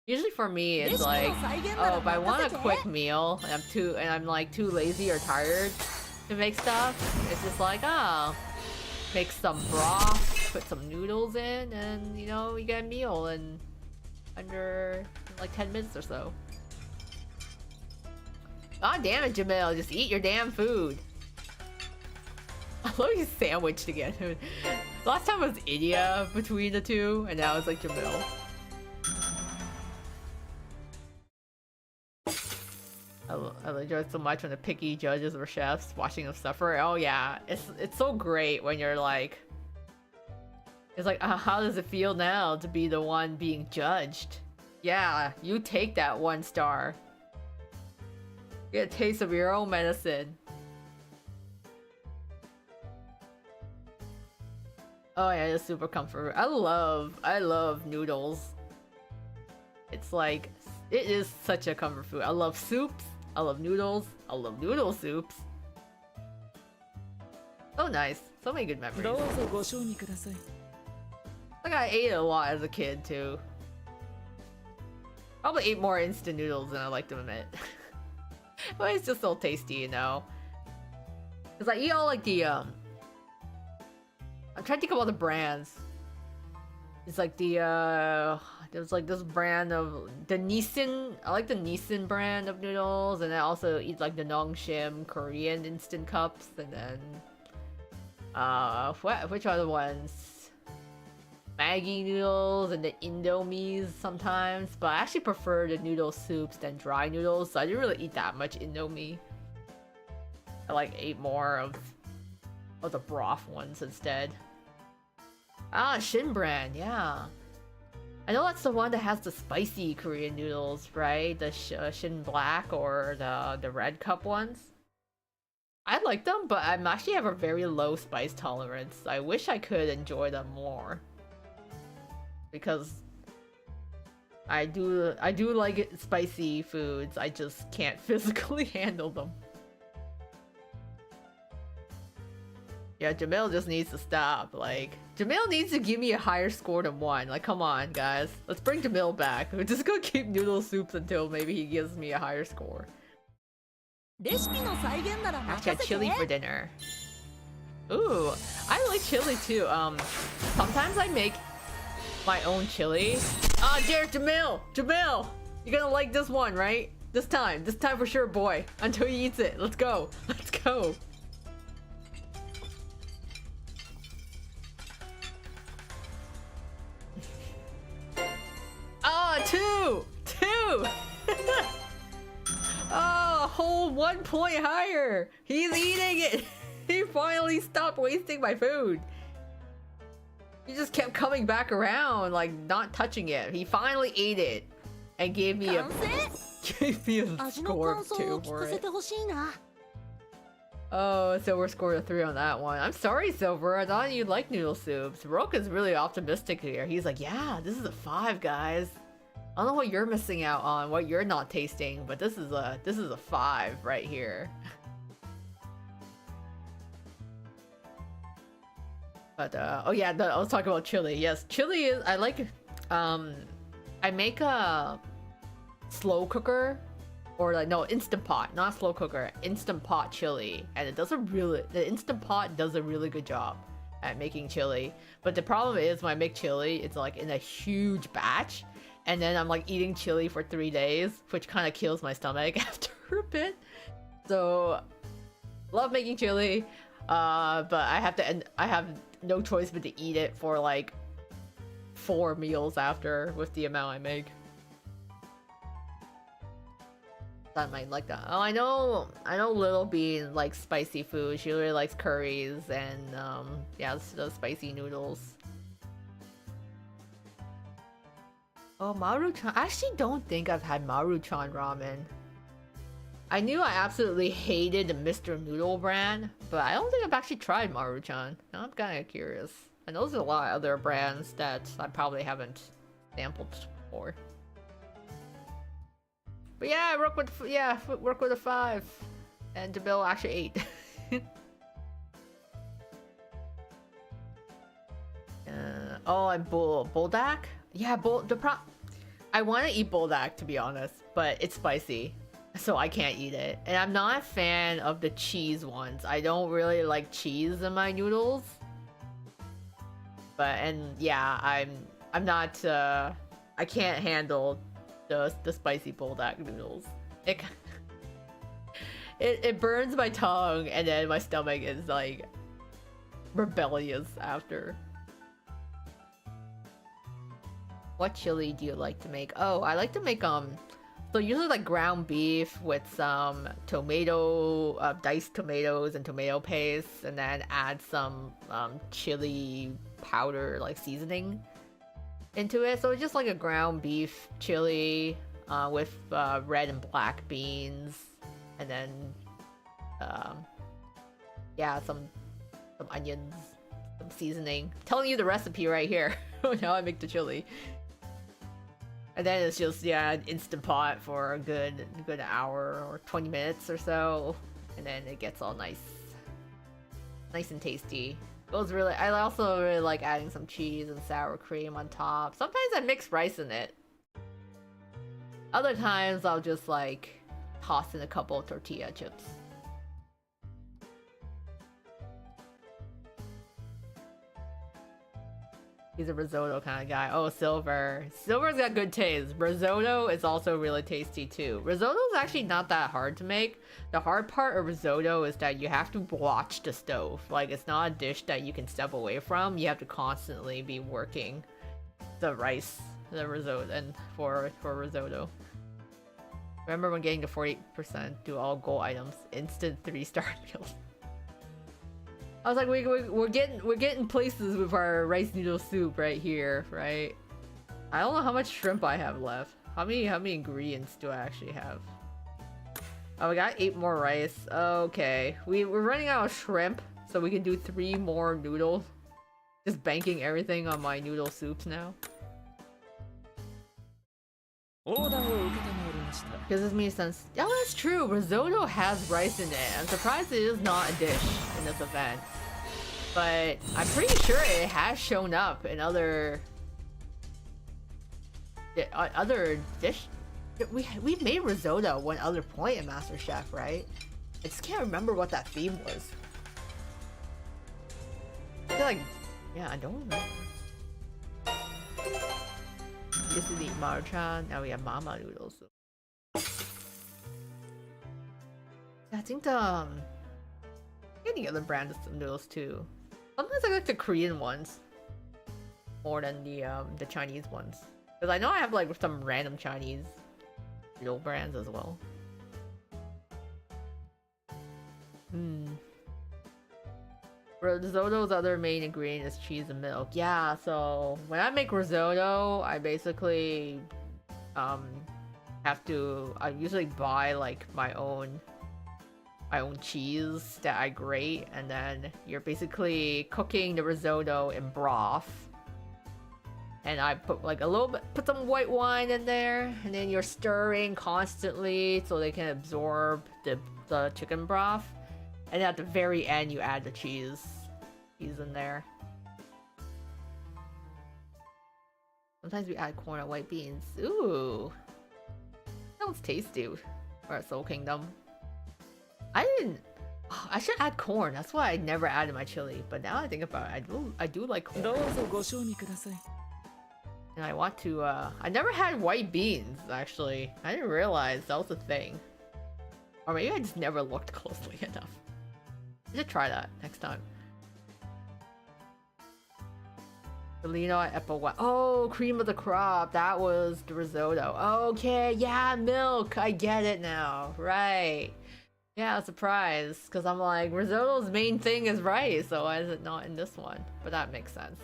Usually for me, it's like, oh, if I want a quick meal and I'm like too lazy or tired to make stuff, it's just like, oh, make some broth, put some noodles in, and you know, you get a meal in under like 10 minutes or so. God damn it, Jamil, just eat your damn food. I love you sandwiched again. Last time was India between the two, and now it's like Jamil. I enjoyed so much when the picky judges were chefs, watching them suffer. Oh yeah, it's so great when you're like, it's like, how does it feel now to be the one being judged? Yeah, you take that 1 star. Get a taste of your own medicine. Oh yeah, it's super comfort. I love noodles. It's like, it is such a comfort food. I love soups. I love noodles. I love noodle soups. So nice. So many good memories. Like I ate a lot as a kid too. Probably ate more instant noodles than I like to admit. But it's just so tasty, you know. Cause I eat all like the I'm trying to think of all the brands. It's like the there's like this brand of the Nissin. I like the Nissin brand of noodles, and I also eat like the Nongshim Korean instant cups, and then which other ones? Maggi noodles and the Indomies sometimes, but I actually prefer the noodle soups than dry noodles, so I didn't really eat that much Indomie. I like ate more of the broth ones instead. Ah, Shin brand, yeah. I know that's the one that has the spicy Korean noodles, right? The Shin Black or the red cup ones. I like them, but I actually have a very low spice tolerance. I wish I could enjoy them more. Because I do like it, spicy foods, I just can't physically handle them. Yeah, Jamil just needs to stop. Like, Jamil needs to give me a higher score than 1. Like, come on, guys. Let's bring Jamil back. We're just gonna keep noodle soups until maybe he gives me a higher score. Actually, I had chili for dinner. Ooh, I like chili too. Sometimes I make my own chili. Ah, dear Jamil! Jamil! You're gonna like this one, right? This time for sure, boy. Until he eats it. Let's go. Let's go. Ah, 2! Oh, a whole 1 point higher. He's eating it. He finally stopped wasting my food. He just kept coming back around, like not touching it. He finally ate it and gave me a score of 2 for it. Oh, Silver scored a 3 on that one. I'm sorry, Silver. I thought you'd like noodle soups. Roka's really optimistic here. He's like, yeah, this is a 5, guys. I don't know what you're missing out on, what you're not tasting, but this is a 5 right here. But oh yeah, I was talking about chili. Yes, chili is, I like, I make a slow cooker, or like, no, Instant Pot, not slow cooker, Instant Pot chili, and the Instant Pot does a really good job at making chili. But the problem is when I make chili, it's like in a huge batch, and then I'm like eating chili for 3 days, which kind of kills my stomach after a bit. So, love making chili, but I have no choice but to eat it for like 4 meals after with the amount I make. That might like that. Oh, I know Little Bean likes spicy food. She really likes curries and yeah, those spicy noodles. Oh, Maruchan. I actually don't think I've had Maruchan ramen. I knew I absolutely hated the Mr. Noodle brand, but I don't think I've actually tried Maruchan. Now I'm kind of curious. I know there's a lot of other brands that I probably haven't sampled before. But yeah, I work with a 5, and Jamil actually 8. Oh, and Buldak? Yeah, I want to eat Buldak, to be honest, but it's spicy, so I can't eat it. And I'm not a fan of the cheese ones. I don't really like cheese in my noodles. Yeah, I'm not. I can't handle the spicy Buldak noodles. It burns my tongue, and then my stomach is like rebellious after. What chili do you like to make? Oh, I like to make so usually like ground beef with some tomato, diced tomatoes and tomato paste, and then add some chili powder, like seasoning into it. So it's just like a ground beef chili with red and black beans, and then yeah, some onions, some seasoning. I'm telling you the recipe right here. Now I make the chili. And then it's just, yeah, an Instant Pot for a good hour or 20 minutes or so. And then it gets all nice and tasty. Goes really, I also really like adding some cheese and sour cream on top. Sometimes I mix rice in it. Other times I'll just like toss in a couple of tortilla chips. He's a risotto kind of guy. Oh, Silver. Silver's got good taste. Risotto is also really tasty too. Risotto is actually not that hard to make. The hard part of risotto is that you have to watch the stove. Like, it's not a dish that you can step away from. You have to constantly be working the rice, the risotto, and for risotto. Remember when getting to 48% do all gold items, instant 3-star meals. I was like, we're getting places with our rice noodle soup right here, right? I don't know how much shrimp I have left. How many ingredients do I actually have? Oh, we got 8 more rice. Okay, we're running out of shrimp, so we can do 3 more noodles. Just banking everything on my noodle soups now. Gives this me sense. Oh, that's true. Risotto has rice in it. I'm surprised it is not a dish in this event. But I'm pretty sure it has shown up in other dish. We made risotto one other point in MasterChef, right? I just can't remember what that theme was. I feel like, yeah, I don't remember. Used to eat Maruchan, now we have Mama noodles. I think any other brand of some noodles too. Sometimes I like the Korean ones more than the Chinese ones, because I know I have like some random Chinese noodle brands as well. Risotto's other main ingredient is cheese and milk. Yeah, so when I make risotto, I basically I usually buy like my own cheese that I grate, and then you're basically cooking the risotto in broth. And I put like put some white wine in there, and then you're stirring constantly so they can absorb the chicken broth. And at the very end, you add the cheese in there. Sometimes we add corn and white beans. Ooh, sounds tasty. We're at Soul Kingdom. I should add corn. That's why I never added my chili. But now I think about it, I do like corn. And I want to. I never had white beans actually. I didn't realize that was a thing. Or maybe I just never looked closely enough. I should try that next time. Felino and Apple wine. Oh, cream of the crop. That was the risotto. Okay, yeah, milk. I get it now. Right. Yeah, surprise. Because I'm like, risotto's main thing is rice, so why is it not in this one? But that makes sense.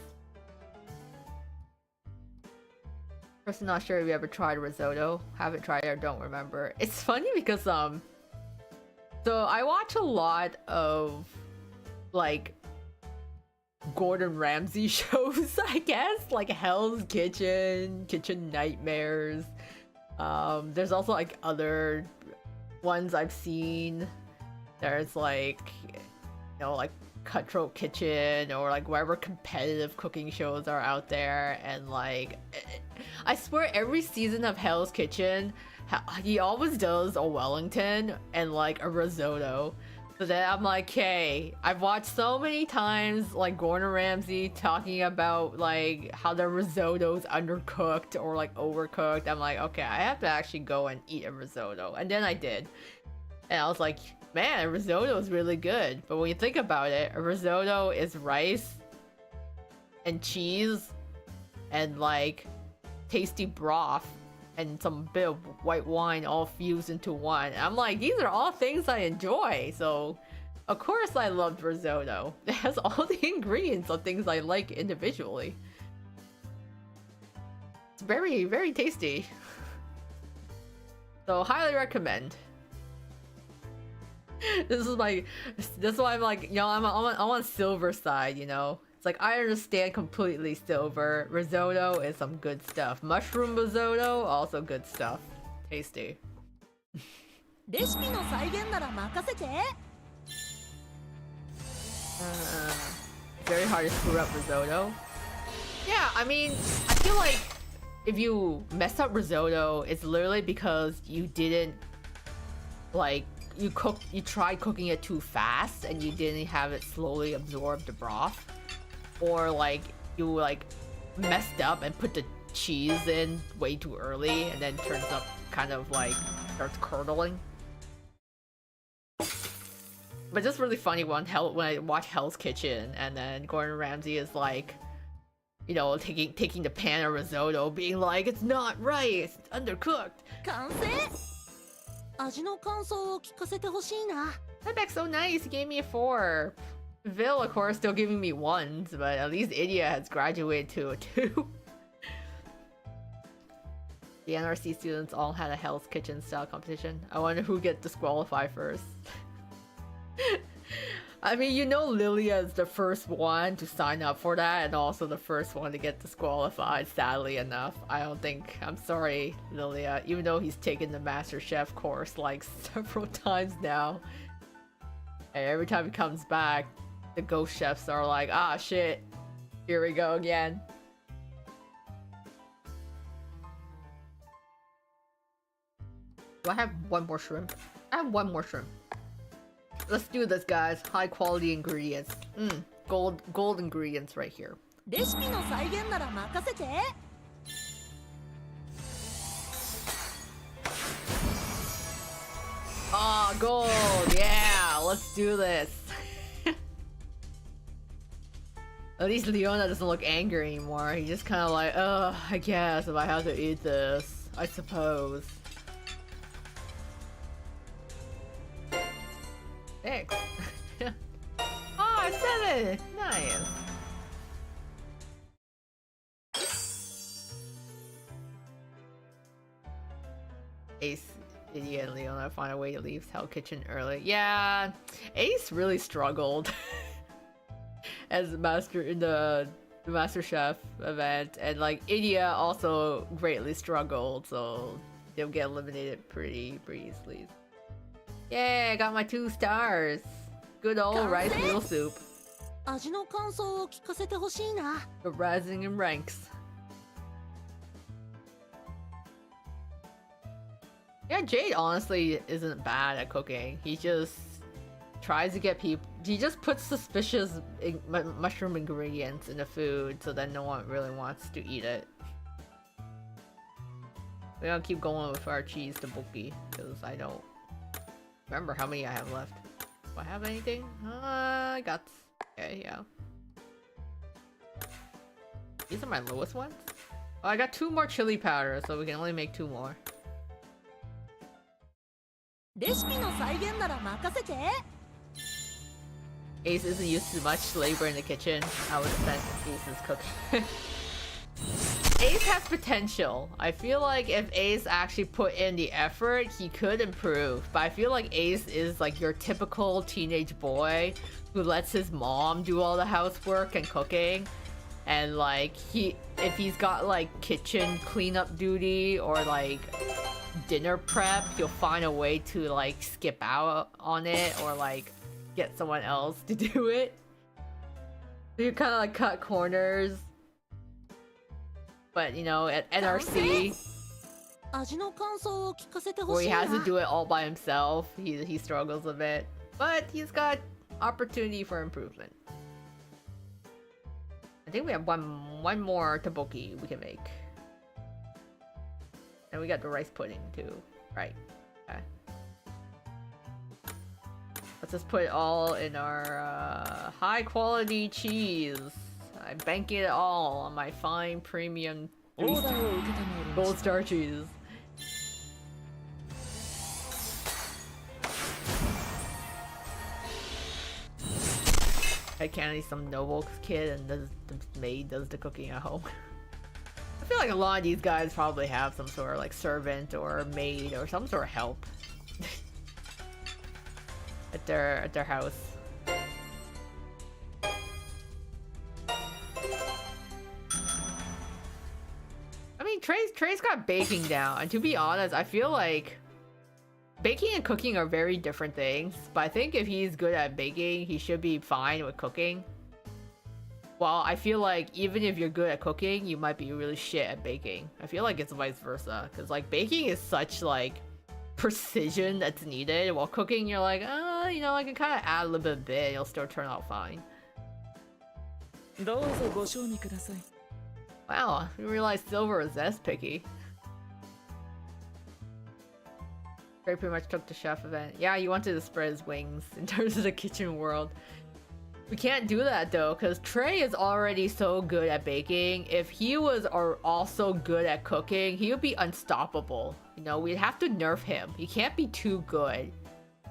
First, not sure if you ever tried risotto. Haven't tried it or don't remember. It's funny because, so I watch a lot of, like, Gordon Ramsay shows, I guess, like Hell's Kitchen, Kitchen Nightmares. There's also like other ones I've seen. There's like, you know, like Cutthroat Kitchen or like whatever competitive cooking shows are out there. And like, I swear every season of Hell's Kitchen, he always does a Wellington and like a risotto. So then I'm like, hey, I've watched so many times like Gordon Ramsay talking about like how the risotto's undercooked or like overcooked. I'm like, okay, I have to actually go and eat a risotto. And then I did. And I was like, man, a risotto is really good. But when you think about it, a risotto is rice and cheese and like tasty broth and some bit of white wine all fused into one. I'm like, these are all things I enjoy, so of course I loved risotto. It has all the ingredients of things I like individually. It's very, very tasty. So highly recommend. This is why I'm like, you know, I'm on silver side, you know. It's like, I understand completely silver. Risotto is some good stuff. Mushroom risotto, also good stuff. Tasty. Very hard to screw up risotto. Yeah, I mean, I feel like if you mess up risotto, it's literally because you didn't, like, you tried cooking it too fast and you didn't have it slowly absorb the broth. Or like you like messed up and put the cheese in way too early and then turns up kind of like starts curdling. But just really funny when I watch Hell's Kitchen and then Gordon Ramsay is like, you know, taking the pan of risotto, being like, it's not right, it's undercooked. That back's so nice. He gave me a 4. Vil, of course, still giving me 1s, but at least Idia has graduated to a 2. The NRC students all had a Hell's Kitchen style competition. I wonder who gets disqualified first. I mean, you know, Lilia is the first one to sign up for that and also the first one to get disqualified, sadly enough. I'm sorry, Lilia, even though he's taken the Master Chef course like several times now. And every time he comes back, the ghost chefs are like, ah, shit, here we go again. Do I have one more shrimp? I have one more shrimp. Let's do this, guys. High quality ingredients. Gold ingredients right here. Ah, gold! Yeah, let's do this. At least Leona doesn't look angry anymore. He's just kind of like, ugh, I guess if I have to eat this, I suppose. Thanks. Oh, I said it! Nice. Ace, Idiot, and Leona find a way to leave Hell Kitchen early. Yeah, Ace really struggled as master in the Master Chef event, and like Idia also greatly struggled, so they'll get eliminated pretty easily. Yay, I got my 2 stars. Good old rice noodle soup. The rising in ranks. Yeah, Jade honestly isn't bad at cooking. He just tries to get people. He just puts suspicious mushroom ingredients in the food, so then no one really wants to eat it. We're gonna keep going with our cheese tteokbokki because I don't remember how many I have left. Do I have anything? I got. Okay, yeah. These are my lowest ones? Oh, I got 2 more chili powder, so we can only make 2 more. レシピの再現なら任せて。 Ace isn't used to much labor in the kitchen. I would defend Ace is cooking. Ace has potential. I feel like if Ace actually put in the effort, he could improve. But I feel like Ace is like your typical teenage boy who lets his mom do all the housework and cooking. And like if he's got like kitchen cleanup duty or like dinner prep, he'll find a way to like skip out on it or like get someone else to do it. So you kind of like cut corners. But you know, at NRC, 味の感想を聞かせてほ where し he いな。 has to do it all by himself, he struggles a bit. But he's got opportunity for improvement. I think we have one more tteokbokki we can make. And we got the rice pudding too. Right. Okay. Let's just put it all in our high quality cheese. I'm banking it all on my fine premium gold star cheese. I can't eat some noble kid and the maid does the cooking at home. I feel like a lot of these guys probably have some sort of like servant or maid or some sort of help at their house. I mean, Trey's got baking down, and to be honest, I feel like baking and cooking are very different things. But I think if he's good at baking, he should be fine with cooking. Well, I feel like even if you're good at cooking, you might be really shit at baking. I feel like it's vice versa, because like baking is such like precision that's needed, while cooking you're like, you know, I can kind of add a little bit, it'll still turn out fine. Wow, I realized Silver is this picky. Trey pretty much took the chef event. Yeah, you wanted to spread his wings in terms of the kitchen world. We can't do that though, because Trey is already so good at baking. If he was also good at cooking, he would be unstoppable. You know, we'd have to nerf him. He can't be too good.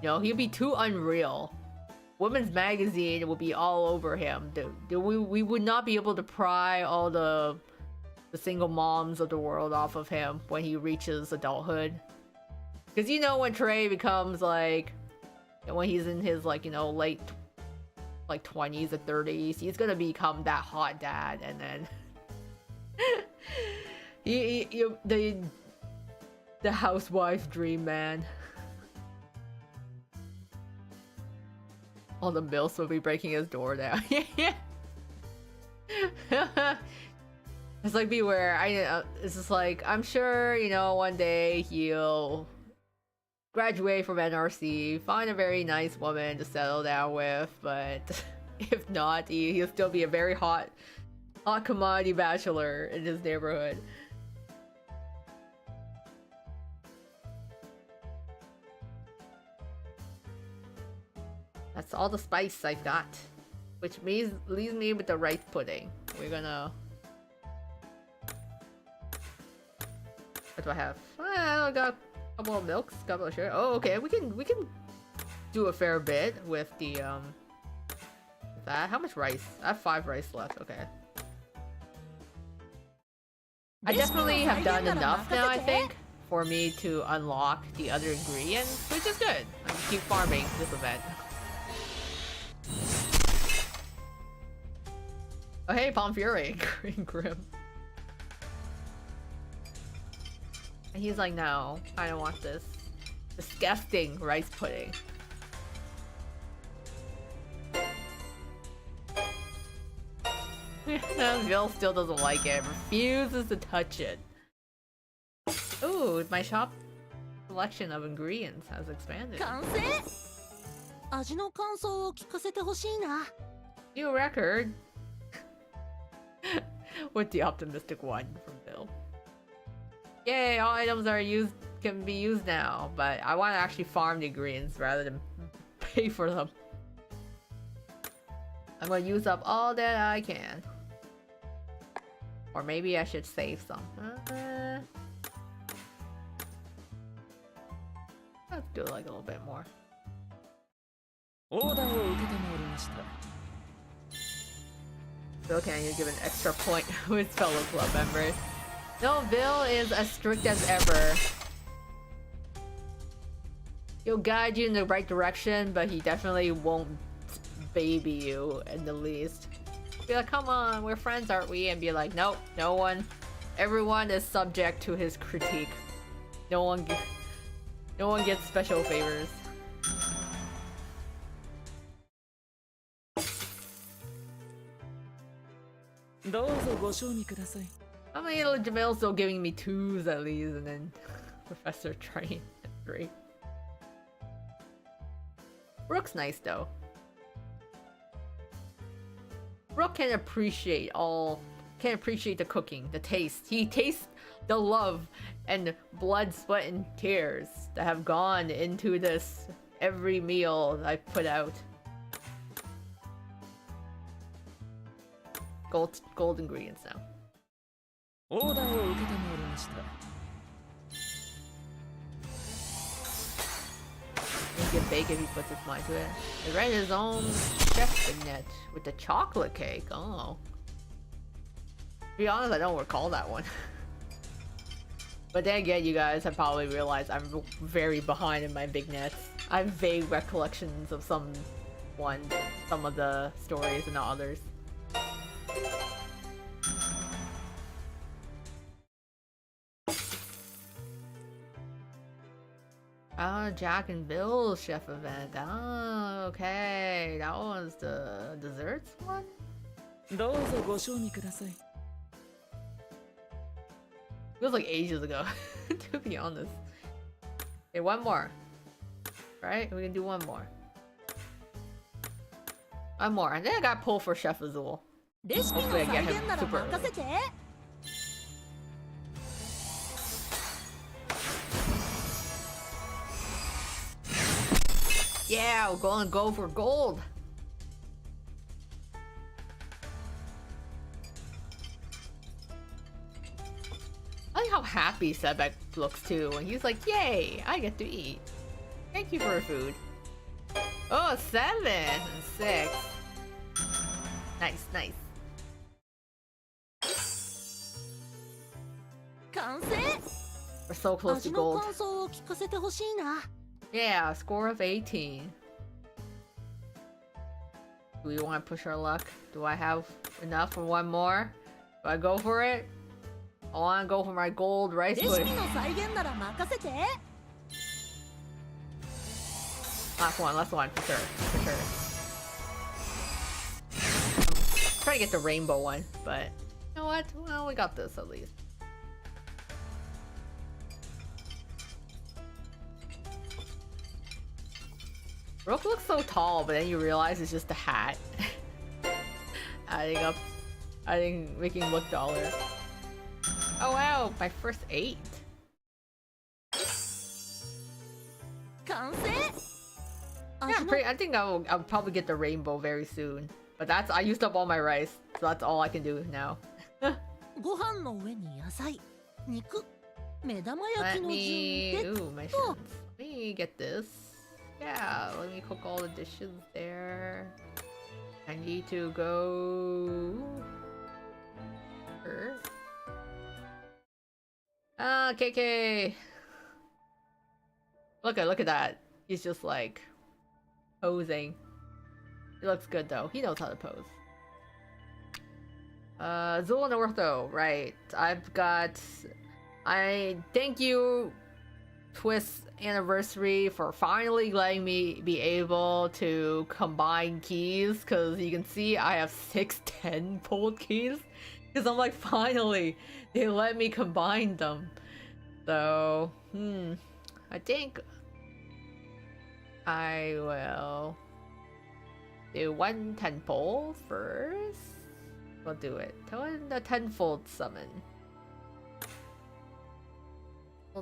You know, he'd be too unreal. Women's Magazine will be all over him. We would not be able to pry all the single moms of the world off of him when he reaches adulthood. Because you know, when Trey becomes like, when he's in his like, you know, late like 20s or 30s, he's gonna become that hot dad, and then the housewife dream man. All the milfs will be breaking his door down. Yeah. It's like, beware. It's just like, I'm sure, you know, one day he'll graduate from NRC, find a very nice woman to settle down with, but if not, he'll still be a very hot commodity bachelor in his neighborhood. That's all the spice I've got, which leaves me with the rice pudding. We're gonna... What do I have? I got a couple of milks, couple of sugar. Oh, okay. We can do a fair bit with the that. How much rice? I have 5 rice left. Okay. I definitely have done enough now, I think, for me to unlock the other ingredients, which is good. I can keep farming this event. Oh hey, Palm Fury, Green Grim. And he's like, no, I don't want this disgusting rice pudding. Bill still doesn't like it, refuses to touch it. Ooh, my shop selection of ingredients has expanded. 完成。味の感想を聞かせてほしいな。 New record. With the optimistic one from Bill. Yay, all items can be used now, but I want to actually farm the ingredients rather than pay for them. I'm going to use up all that I can. Or maybe I should save some. Let's do like a little bit more. Bill, can you give an extra point with fellow club members? No, Bill is as strict as ever. He'll guide you in the right direction, but he definitely won't baby you in the least. Be like, come on, we're friends, aren't we? And be like, nope, no one. Everyone is subject to his critique. No one gets special favors. How many Jamil's still giving me 2s at least, and then Professor Train at 3. Rook's nice though. Rook can appreciate the cooking, the taste. He tastes the love and blood, sweat, and tears that have gone into this every meal I've put out. Gold ingredients now. He can bake if he puts his mind to it. He write his own chef vignette with the chocolate cake. Oh. To be honest, I don't recall that one. But then again, you guys have probably realized I'm very behind in my vignettes. I have vague recollections of some of the stories and not others. Oh, Jack and Bill's chef event. Oh, okay. That was the desserts one? Feels like ages ago, to be honest. Okay, one more. Right? We can do one more. One more. And then I got pulled for Chef Azul. Hopefully I get him super early. Yeah, we're gonna go for gold. I like how happy Sebek looks too when he's like, yay, I get to eat. Thank you for food. Oh, 7 and 6. Nice, nice. We're so close to gold. Yeah, score of 18. Do we want to push our luck? Do I have enough for one more? Do I go for it? I want to go for my gold rice pudding. Last one, for sure. I'm trying to get the rainbow one, but you know what? Well, we got this at least. Rook looks so tall, but then you realize it's just a hat. Making him look taller. Oh wow, my first 8. Yeah, I think I'll probably get the rainbow very soon. But I used up all my rice, so that's all I can do now. Let me get this. Yeah, let me cook all the dishes there. I need to go first. Ah, KK. Look at that. He's just like posing. He looks good though. He knows how to pose. Azul and Ortho, right. I thank you, TWST Anniversary, for finally letting me be able to combine keys, because you can see I have 6 10-fold keys, because I'm like, finally they let me combine them. So I think I will do 1 10-fold first. We'll do it. The 10-fold summon.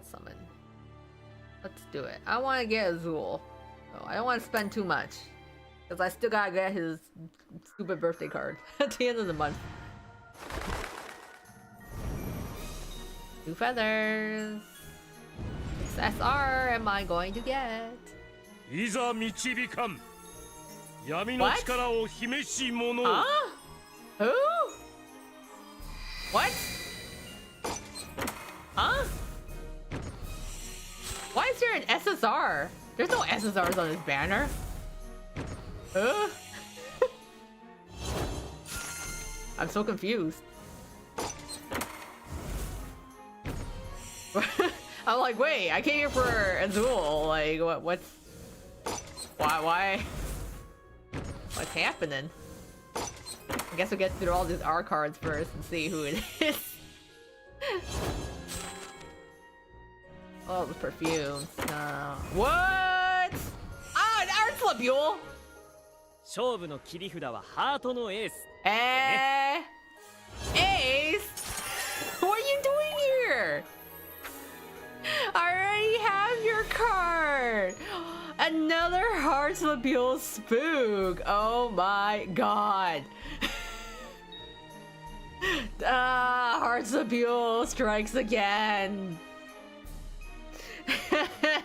Summon. Let's do it. I want to get Azul. So I don't want to spend too much, because I still gotta get his stupid birthday card at the end of the month. 2 feathers. 6 SR am I going to get? いざ導かん。闇の What? 力を秘し者。 Huh? Who? What? Huh? Why is there an SSR? There's no SSRs on this banner. I'm so confused. I'm like, wait, I came here for Azul. Like, what's... Why? What's happening? I guess we'll get through all these R cards first and see who it is. Oh, the perfumes. What? Ah, an Arts Labule! 勝負の切り札はハートのエース。 Ace? What are you doing here? I already have your card! Another Hearts Labule Spook! Oh my god! Hearts Labule strikes again!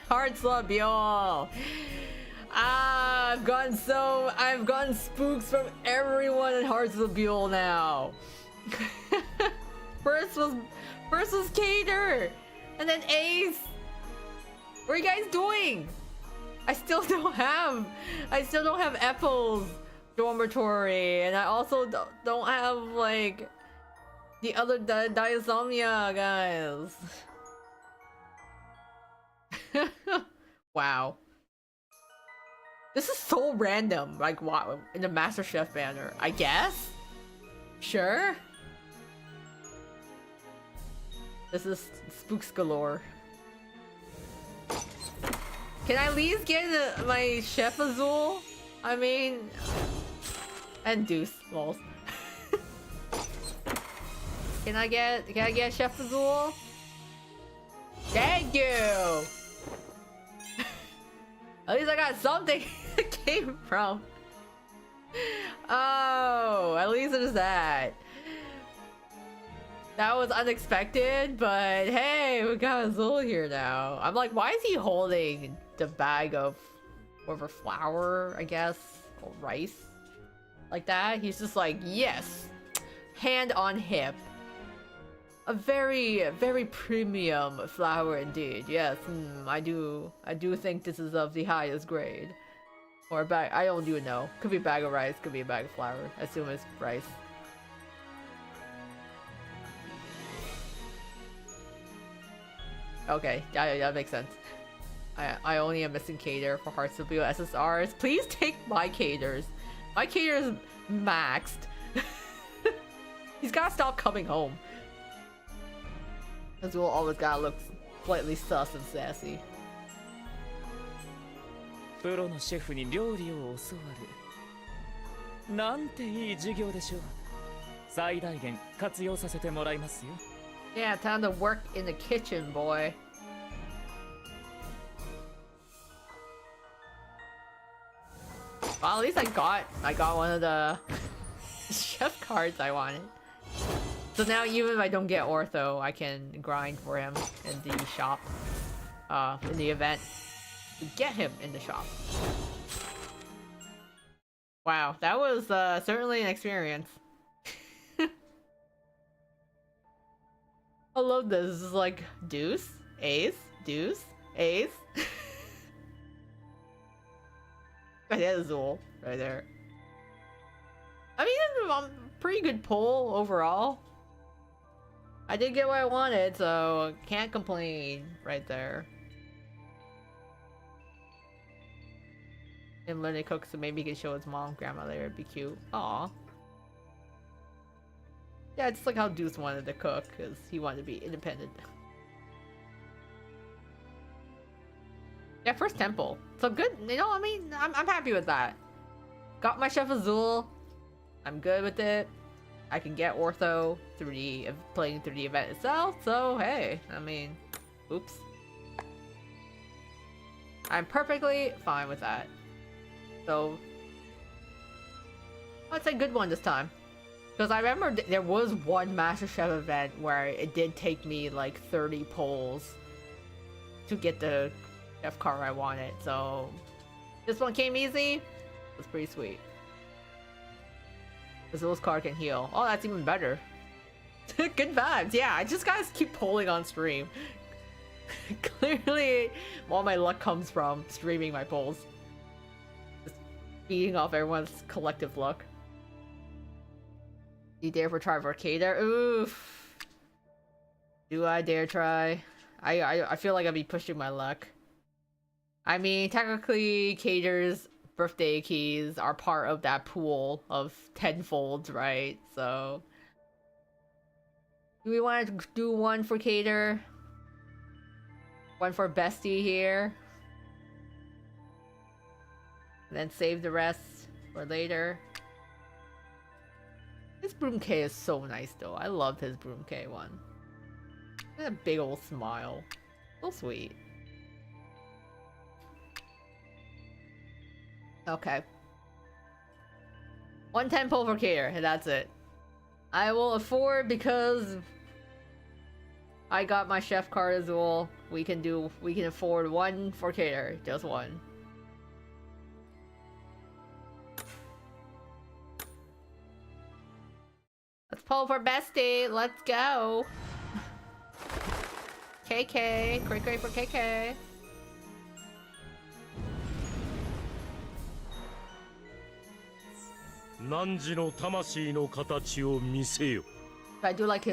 Hearts Labule! I've gotten spooks from everyone in Hearts Labule now. First was Cater, and then Ace. What are you guys doing? I still don't have Apple's dormitory, and I also don't have like the other Diasomnia guys. Wow. This is so random, like what in the MasterChef banner, I guess? Sure. This is spooks galore. Can I at least get my Chef Azul? I mean... And Deuce, lols. Can I get Chef Azul? Thank you! At least I got something it came from. Oh, at least it is that. That was unexpected, but hey, we got Azul here now. I'm like, why is he holding the bag of whatever flour, I guess, or rice? Like that? He's just like, yes, hand on hip. A very, very premium flour indeed. Yes, I do think this is of the highest grade. Or a bag, I don't even know. Could be a bag of rice, could be a bag of flour. I assume it's rice. Okay, that makes sense. I only am missing Cater for Hearts of Blue SSRs. Please take my Caters. My Cater is maxed. He's gotta stop coming home. Azul always gotta look slightly sus and sassy. プロのシェフに料理を教わる。なんていい授業でしょう。最大限活用させてもらいますよ。 Yeah, time to work in the kitchen, boy. Well, at least I got one of the chef cards I wanted. So now even if I don't get Ortho, I can grind for him in the shop. In the event. To get him in the shop. Wow, that was certainly an experience. I love this. This is like deuce, ace, deuce, ace. That is Azul right there. I mean, pretty good pull overall. I did get what I wanted, so can't complain right there. And learn to cook, so maybe he can show his mom, grandma later. It'd be cute. Aw. Yeah, it's like how Deuce wanted to cook, because he wanted to be independent. Yeah, first temple. So good, you know, I mean, I'm happy with that. Got my Chef Azul. I'm good with it. I can get Ortho through playing through the event itself, so hey, I mean, oops. I'm perfectly fine with that. So, I'd say good one this time. Because I remember there was one MasterChef event where it did take me like 30 polls to get the chef car I wanted. So this one came easy. It was pretty sweet. Azul's car can heal. Oh, that's even better. Good vibes. Yeah, I just guys keep polling on stream. Clearly, all my luck comes from streaming my polls. Just feeding off everyone's collective luck. You dare for try for Kader? Oof. Do I dare try? I feel like I'd be pushing my luck. I mean, technically, Kader's birthday keys are part of that pool of 10 folds, right? So, do we want to do one for Kader? One for Bestie here? And then save the rest for later. His Broom K is so nice though. I loved his Broom K one. A big old smile. So sweet. Okay. 110 pull for Kader, and that's it. I will afford because I got my chef card as well. We can afford one for Kader, just one. Let's pull for Bestie. Let's go. KK. Great for KK. I do like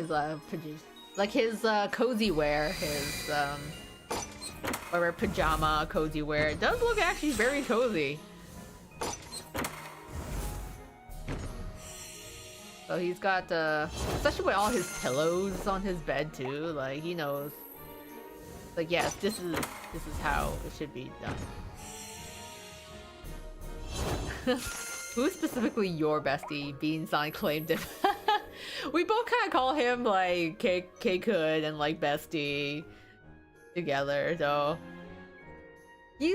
his cozy wear, his whatever pajama cozy wear. It does look actually very cozy. So he's got especially with all his pillows on his bed too, like he knows. Like yes, this is how it should be done. Who's specifically your bestie? Beansign claimed it. We both kind of call him like K Could and like bestie together though. He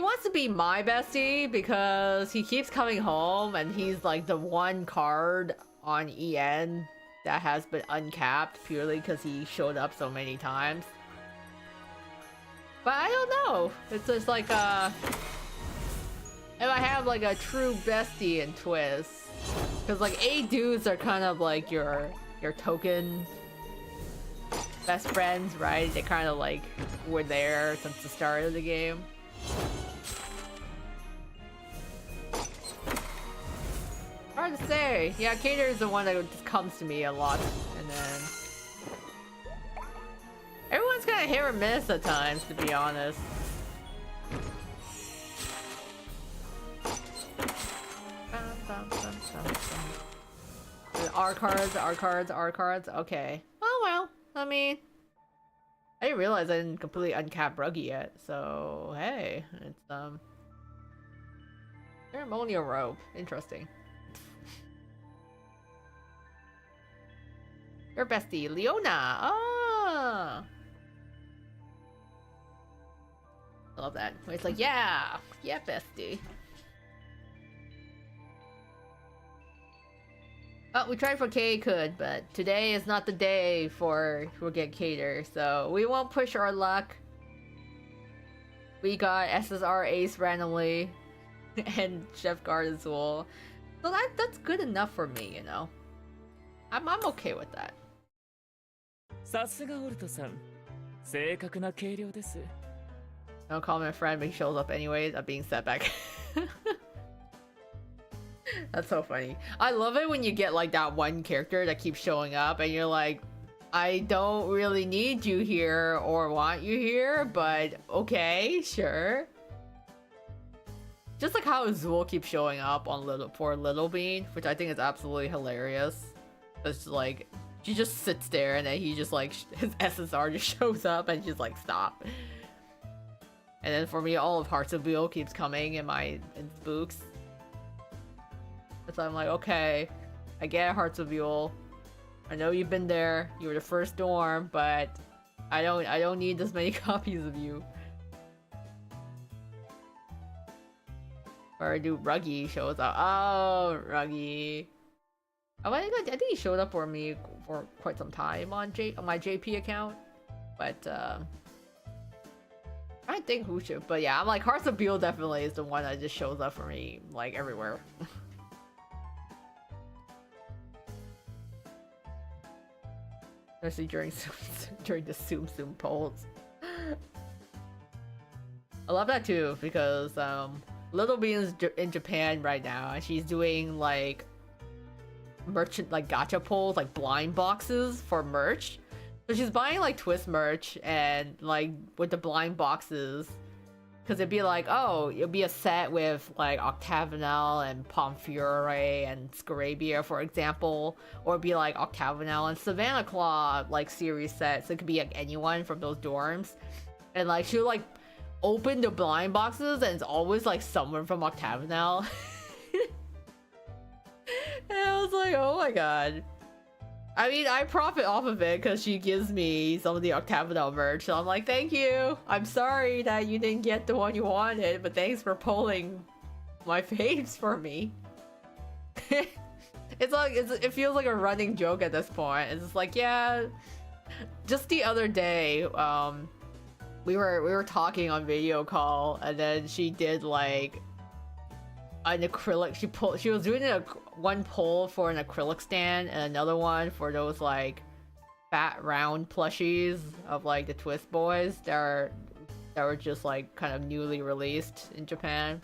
wants to be my bestie because he keeps coming home and he's like the one card on EN that has been uncapped purely because he showed up so many times. But I don't know. It's just like if I have like a true bestie in Twist, because like 8 dudes are kind of like your token best friends, right? They kind of like were there since the start of the game. Hard to say. Yeah, Kader is the one that just comes to me a lot, and then everyone's kind of hit or miss at times, to be honest. R cards. Okay. Oh well. I mean, I didn't realize I didn't completely uncap Ruggy yet. So hey, it's ceremonial robe. Interesting. Your bestie, Leona. Ah. I love that. Where it's like, yeah, bestie. Oh, we tried for K Could, but today is not the day for get Kader, so we won't push our luck. We got SSR Ace randomly, and Chef Guard as well. So that's good enough for me, you know. I'm okay with that. さすがオルトさん、正確な計量です。 Don't call me a friend, but he shows up anyways. I'm being set back. That's so funny. I love it when you get like that one character that keeps showing up and you're like, I don't really need you here or want you here, but okay, sure. Just like how Azul keeps showing up on Little Bean, which I think is absolutely hilarious. It's like, she just sits there and then he just like, his SSR just shows up and just like, stop. And then for me, all of Hearts of Wheel keeps coming in Spooks. So I'm like, okay, I get Hearts of Wheel. I know you've been there. You were the first dorm, but I don't need this many copies of you. Or do Ruggy shows up? Oh, Ruggy. I think he showed up for me for quite some time on my JP account, but I think who should. But yeah, I'm like Hearts of Beale definitely is the one that just shows up for me like everywhere. Especially during the Tsum polls. I love that too because Little Bean's in Japan right now and she's doing like merchant like gacha polls, like blind boxes for merch. So she's buying like Twist merch and like with the blind boxes, because it'd be like, oh, it'll be a set with like Octagonal and Pomfiore and Scarabia, for example, or it'd be like Octagonal and Savannah Claw like series set. So it could be like anyone from those dorms, and like she'll like open the blind boxes and it's always like someone from Octagonal. And I was like, oh my god. I mean, I profit off of it because she gives me some of the Octagonal merch. So I'm like, thank you. I'm sorry that you didn't get the one you wanted, but thanks for pulling my faves for me. It's like, it feels like a running joke at this point. It's just like, yeah. Just the other day, we were talking on video call, and then she did like an acrylic. She was doing one pull for an acrylic stand and another one for those like fat round plushies of like the Twist boys that were just like kind of newly released in Japan.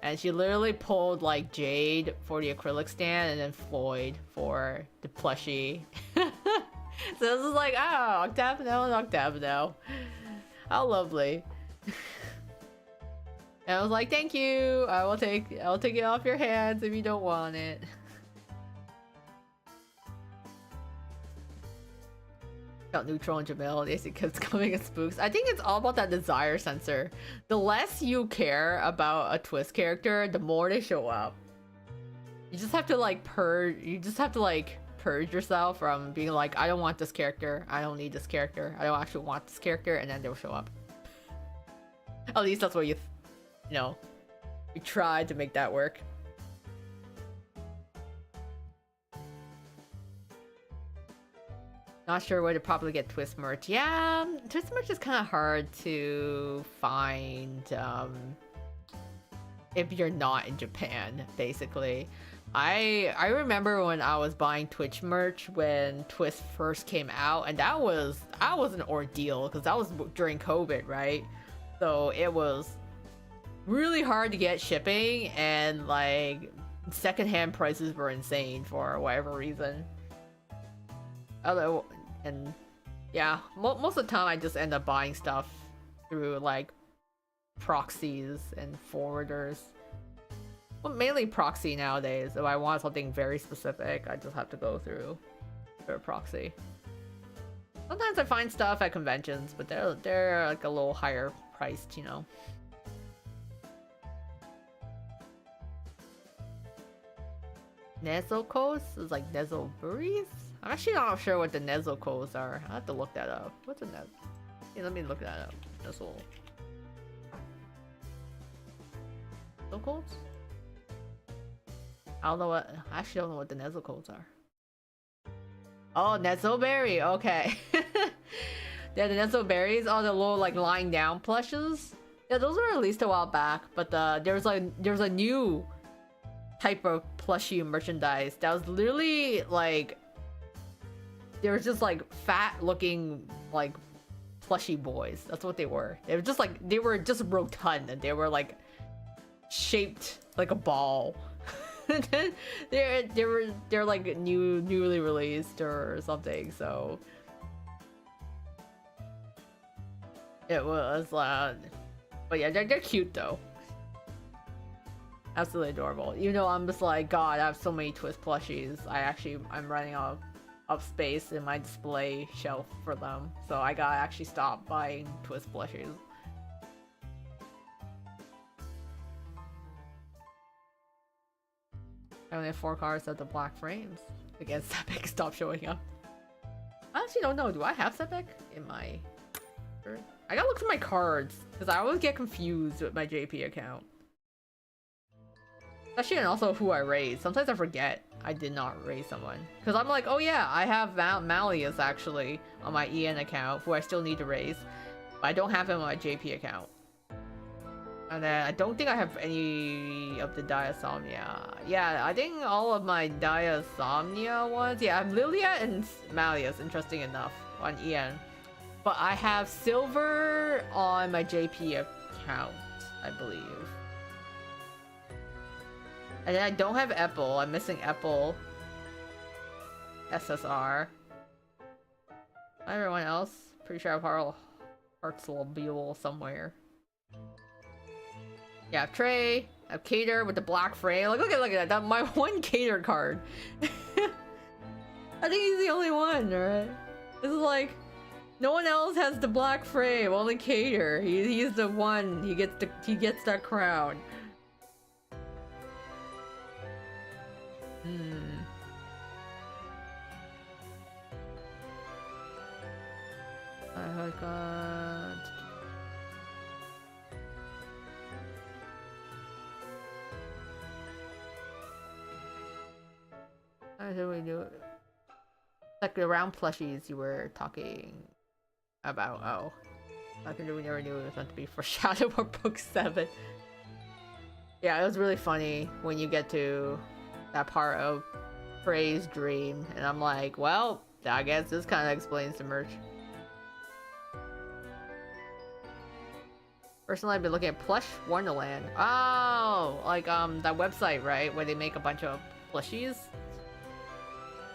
And she literally pulled like Jade for the acrylic stand and then Floyd for the plushie. So this is like, oh, Octagonal and Octagonal. How lovely. And I was like, thank you. I'll take it off your hands if you don't want it. Got neutral and Jamil. They say kids coming in spooks. I think it's all about that desire sensor. The less you care about a Twist character, the more they show up. You just have to like purge. You just have to like purge yourself from being like, I don't want this character. I don't need this character. I don't actually want this character, and then they'll show up. At least that's what you know, we tried to make that work. Not sure where to properly get Twist merch. Yeah, Twist merch is kind of hard to find if you're not in Japan, basically. I remember when I was buying Twitch merch when Twist first came out, and that was an ordeal because that was during COVID, right? So it was really hard to get shipping, and like secondhand prices were insane for whatever reason. Although, and yeah, most of the time I just end up buying stuff through like proxies and forwarders. Well, mainly proxy nowadays. If I want something very specific, I just have to go through a proxy. Sometimes I find stuff at conventions, but they're like a little higher priced, you know. Nezuko's is like Nezuburis? I'm actually not sure what the Nezuko's are. I have to look that up. What's a Nez? Yeah, let me look that up. Nezuko's? I don't know what. I actually don't know what the Nezuko's are. Oh, Nezuberry. Okay. Yeah, the Nezuberries are the little like lying down plushes. Yeah, those were released a while back, but there's a new type of plushie merchandise that was literally like, they were just like fat looking like plushy boys. That's what they were. They were just like, they were just rotund and they were like shaped like a ball. they're like newly released or something, so it was but yeah, they're cute though. Absolutely adorable. Even though I'm just like, god, I have so many Twist plushies. I'm running out of space in my display shelf for them. So I gotta actually stop buying Twist plushies. I only have 4 cards that the black frames. Again, Sepik stopped showing up. I actually don't know. Do I have Sepik in my... I gotta look through my cards, because I always get confused with my JP account. Especially and also who I raised. Sometimes I forget I did not raise someone. Because I'm like, oh yeah, I have Malleus actually on my EN account who I still need to raise. But I don't have him on my JP account. And then I don't think I have any of the Diasomnia. Yeah, I think all of my Diasomnia ones. Yeah, I have Lilia and Malleus, interesting enough, on EN. But I have Silver on my JP account, I believe. And then I don't have Apple. I'm missing Apple. SSR. Everyone else? Pretty sure I have Heartslobule somewhere. Yeah, I have Trey. I have Cater with the black frame. Like, look at that. My one Cater card. I think he's the only one, right? This is like, no one else has the black frame. Only Cater. He's the one. He gets that crown. Oh god. How do we do it? Like the round plushies you were talking about. Oh. I think we never knew it was meant to be for Shadow or Book 7. Yeah, it was really funny when you get to that part of Prey's dream, and I'm like, well, I guess this kind of explains the merch. Personally, I've been looking at Plush Wonderland. Oh, like that website, right, where they make a bunch of plushies,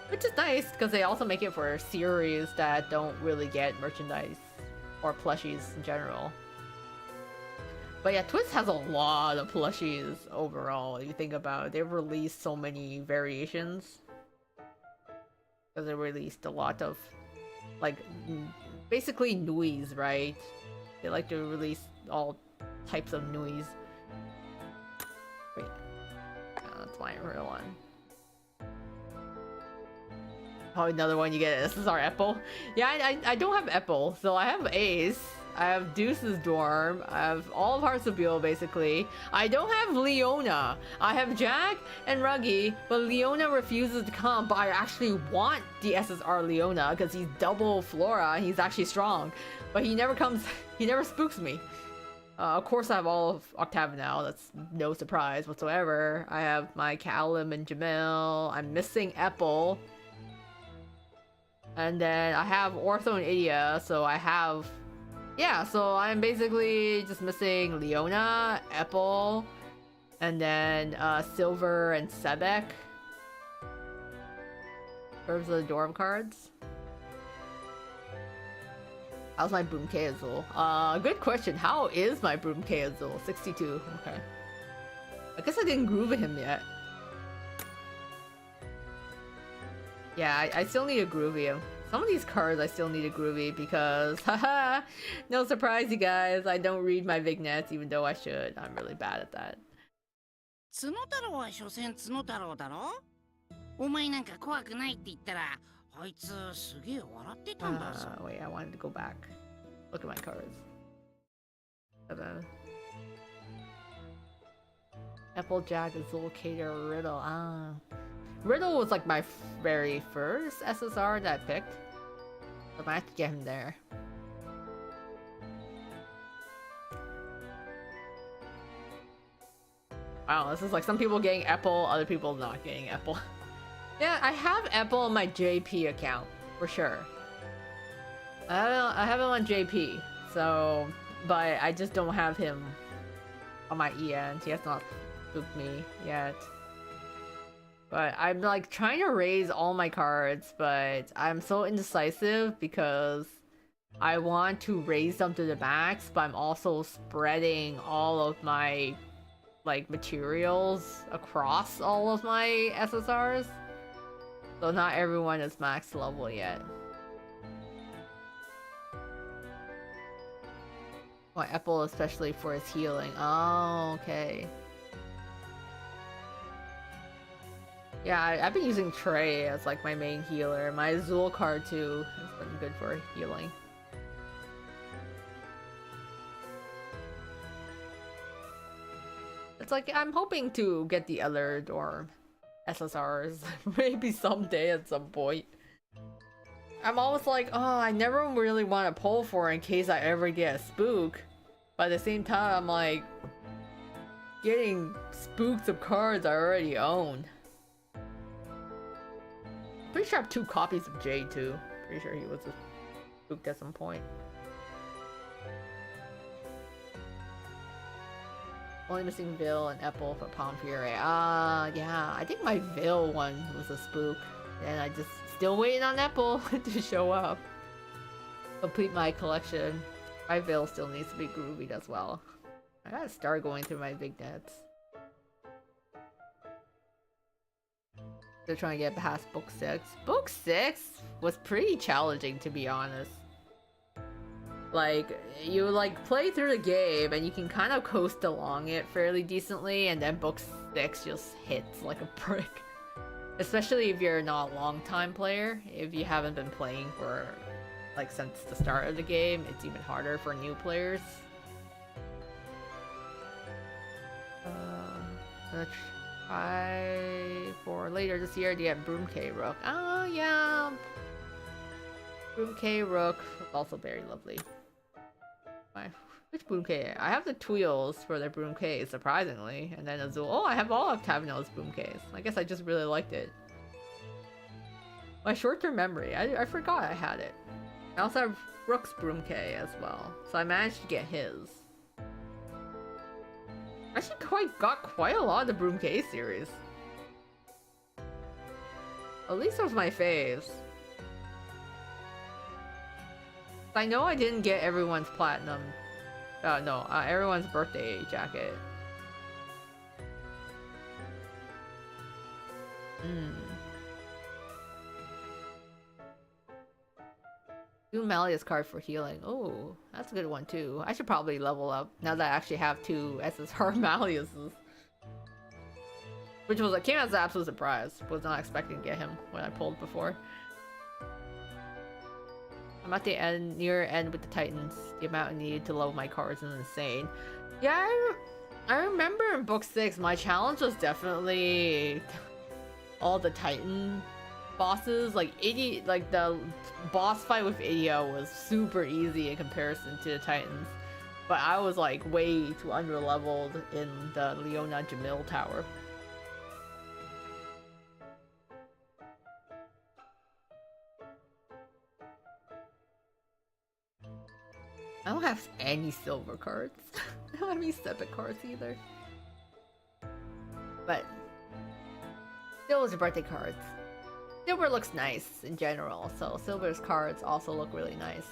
which is nice because they also make it for series that don't really get merchandise or plushies in general. But yeah, Twist has a lot of plushies overall, if you think about it. They've released so many variations. Because they released a lot of, like, basically Nuis, right? They like to release all types of Nuis. Wait. That's my real one. Oh, another one you get. This is our Apple. Yeah, I don't have Apple, so I have Ace. I have Deuce's Dorm. I have all of Hearts of Buell, basically. I don't have Leona. I have Jack and Ruggy, but Leona refuses to come. But I actually want the SSR Leona because he's double Flora and he's actually strong. But he never comes. He never spooks me. Of course, I have all of Octava now. That's no surprise whatsoever. I have my Callum and Jamil. I'm missing Apple. And then I have Ortho and Idia, so I have... Yeah, so I'm basically just missing Leona, Apple, and then Silver and Sebek. In terms of the dorm cards. How's my Boom K Azul? Good question. How is my Boom K Azul? 62. Okay. I guess I didn't groove him yet. Yeah, I still need to groovy him. Some of these cards I still need to groovy because, haha, no surprise you guys, I don't read my vignettes even though I should. I'm really bad at that. 角太郎は所詮角太郎だろお前なんか怖くないって言ったらあいつすげえ笑ってたんだぞ Wait, I wanted to go back. Look at my cards. Applejack, Azul, Cater, Riddle. Ah. Riddle was like my very first SSR that I picked. So I might have to get him there. Wow, this is like some people getting Apple, other people not getting Apple. Yeah, I have Apple on my JP account, for sure. I have him on JP, so... But I just don't have him on my EN. He has not spooked me yet. But I'm like trying to raise all my cards, but I'm so indecisive because I want to raise them to the max, but I'm also spreading all of my like materials across all of my SSRs. So not everyone is max level yet. Well, Apple especially for his healing. Oh, okay. Yeah, I've been using Trey as like my main healer. My Azul card too has been good for healing. It's like I'm hoping to get the Alert or SSRs maybe someday at some point. I'm always like, oh, I never really want to pull for in case I ever get a spook. But at the same time, I'm like, getting spooks of cards I already own. Pretty sure I have 2 copies of Jade too. Pretty sure he was spooked at some point. Only missing Vil and Apple for Palm Fury. Yeah, I think my Vil one was a spook. And I just still waiting on Apple to show up. Complete my collection. My Vil still needs to be groovied as well. I gotta start going through my big nets. They're trying to get past book 6. Book 6 was pretty challenging, to be honest. Like, you like play through the game and you can kind of coast along it fairly decently, and then book 6 just hits like a brick. Especially if you're not a long time player. If you haven't been playing for like since the start of the game, it's even harder for new players. Let's try for later this year to get Broomkay Rook. Oh yeah, Broomkay Rook was also very lovely. Which Broomkay? I have the Tweels for their Broomkays, surprisingly, and then Azul. Oh, I have all of Tavino's Broomkays. I guess I just really liked it. My short-term memory, I forgot I had it. I also have Rook's Broomkay as well, so I managed to get his. I actually got quite a lot of the Broomkay series. At least it was my faves. I know I didn't get everyone's platinum. Everyone's birthday jacket. Do Malleus card for healing. Oh, that's a good one too. I should probably level up now that I actually have 2 SSR Malleus's. Which came as an absolute surprise. Was not expecting to get him when I pulled before. I'm at the near end with the Titans. The amount needed to level my cards is insane. Yeah, I remember in book 6, my challenge was definitely all the Titan bosses. Like the boss fight with Idio was super easy in comparison to the Titans. But I was like way too underleveled in the Leona Jamil Tower. I don't have any silver cards. I don't have any separate cards either. But still, is your birthday cards. Silver looks nice in general, so Silver's cards also look really nice.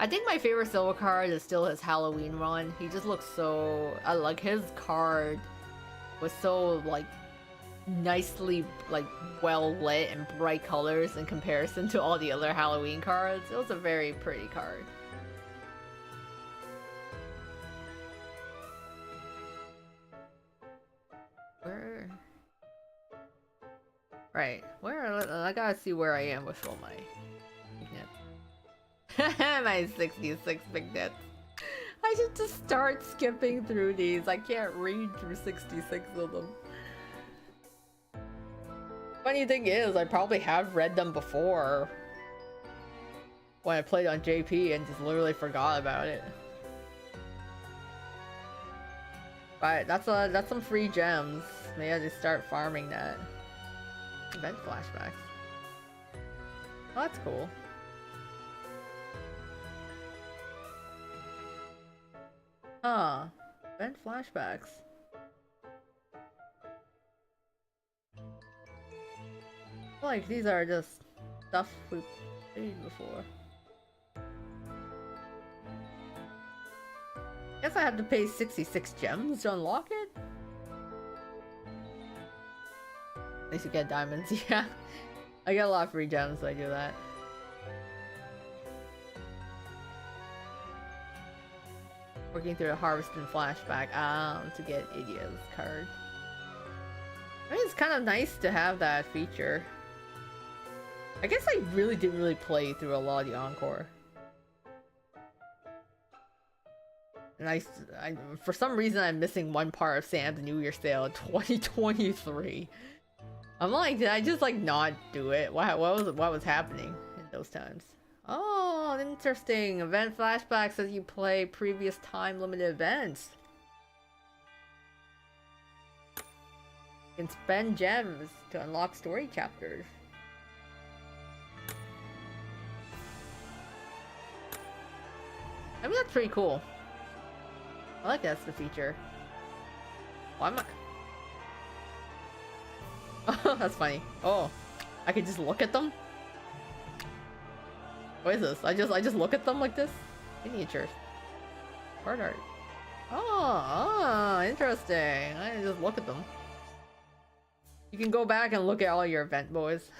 I think my favorite Silver card is still his Halloween run. He just looks so... like his card was so like nicely like well lit and bright colors in comparison to all the other Halloween cards. It was a very pretty card. Where? Right. I gotta see where I am with all my big nets. My 66 big nets. I should just start skipping through these. I can't read through 66 of them. Funny thing is, I probably have read them before when I played on JP and just literally forgot about it. But that's some free gems. Maybe I just start farming that. Event flashbacks. Oh, that's cool. Huh. Event flashbacks. Like, these are just stuff we've played before. Guess I have to pay 66 gems to unlock it? At least you get diamonds, yeah. I get a lot of free gems when I do that. Working through a harvest and flashback to get Idio's card. I mean, it's kind of nice to have that feature. I guess I really didn't play through a lot of the Encore. And for some reason, I'm missing one part of Sam's New Year sale 2023. I'm like, did I just like not do it? What was happening in those times? Oh, interesting. Event flashback says you play previous time limited events. You can spend gems to unlock story chapters. I mean, that's pretty cool. I like that's the feature. Why am I? Oh, that's funny. Oh, I can just look at them? What is this? I just look at them like this? Miniatures. Card art. Oh, interesting. I just look at them. You can go back and look at all your event boys.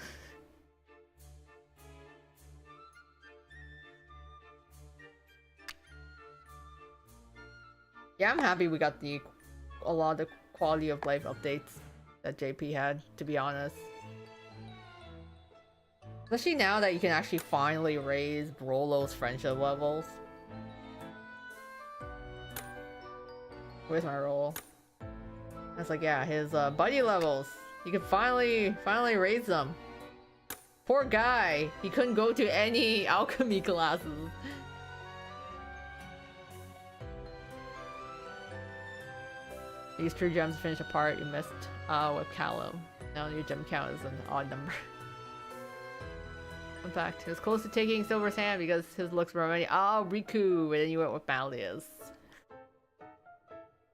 Yeah, I'm happy we got a lot of the quality of life updates that JP had, to be honest. Especially now that you can actually finally raise Brolo's friendship levels. Where's my roll? That's like, yeah, his buddy levels. You can finally raise them. Poor guy. He couldn't go to any alchemy classes. These true gems finish a part you missed with Callum. Now your gem count is an odd number. In fact, he was close to taking Silver's hand because his looks were already. Oh, Riku! And then you went with Malleus.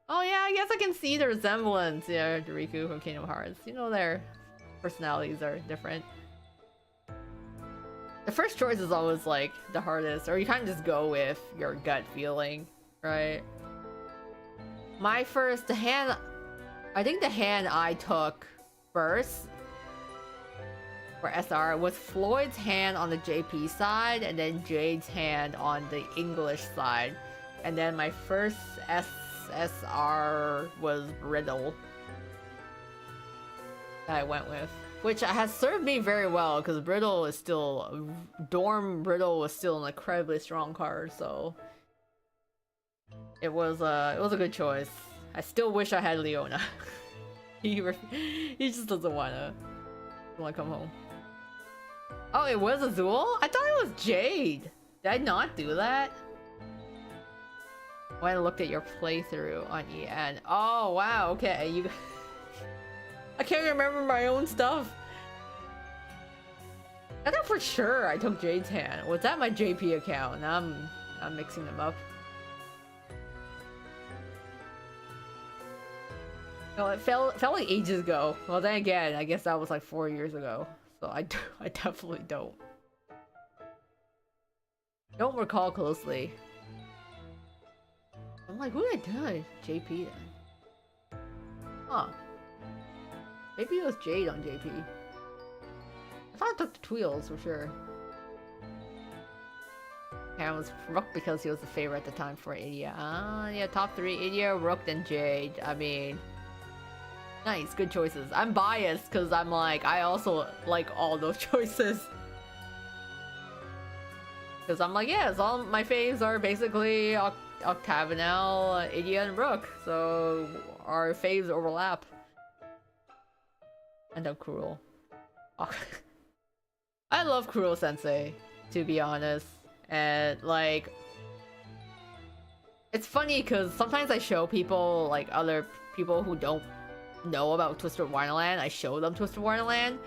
Oh yeah, I guess I can see the resemblance. Yeah, to Riku from Kingdom Hearts. You know, their personalities are different. The first choice is always like the hardest, or you kind of just go with your gut feeling, right? My first hand, I think the hand I took first for SR was Floyd's hand on the JP side, and then Jade's hand on the English side. And then my first SR was Riddle that I went with, which has served me very well because Riddle is still, Dorm Riddle was still an incredibly strong card, so it was a good choice. I still wish I had Leona. he just doesn't wanna come home. Oh, it was Azul? I thought it was Jade. Did I not do that? When I looked at your playthrough on EN. Oh wow, okay, you. I can't remember my own stuff. I thought for sure I took Jade's hand. Was that my JP account? Now I'm mixing them up. No, it felt like ages ago. Well, then again, I guess that was like 4 years ago. So I definitely don't recall closely. I'm like, who did I do? JP then. Huh. Maybe it was Jade on JP. I thought I took the Tweels for sure. Yeah, it was Rook because he was the favorite at the time for Idia. Yeah, top 3, Idia, Rook, and Jade. I mean, nice, good choices. I'm biased because I'm like, I also like all those choices. Because I'm like, yes, all my faves are basically Octagonal, Idia, and Rook. So our faves overlap. And then Cruel. Oh. I love Cruel Sensei, to be honest. And like, it's funny because sometimes I show people, like other people who don't know about Twisted Wonderland, I show them Twisted Wonderland,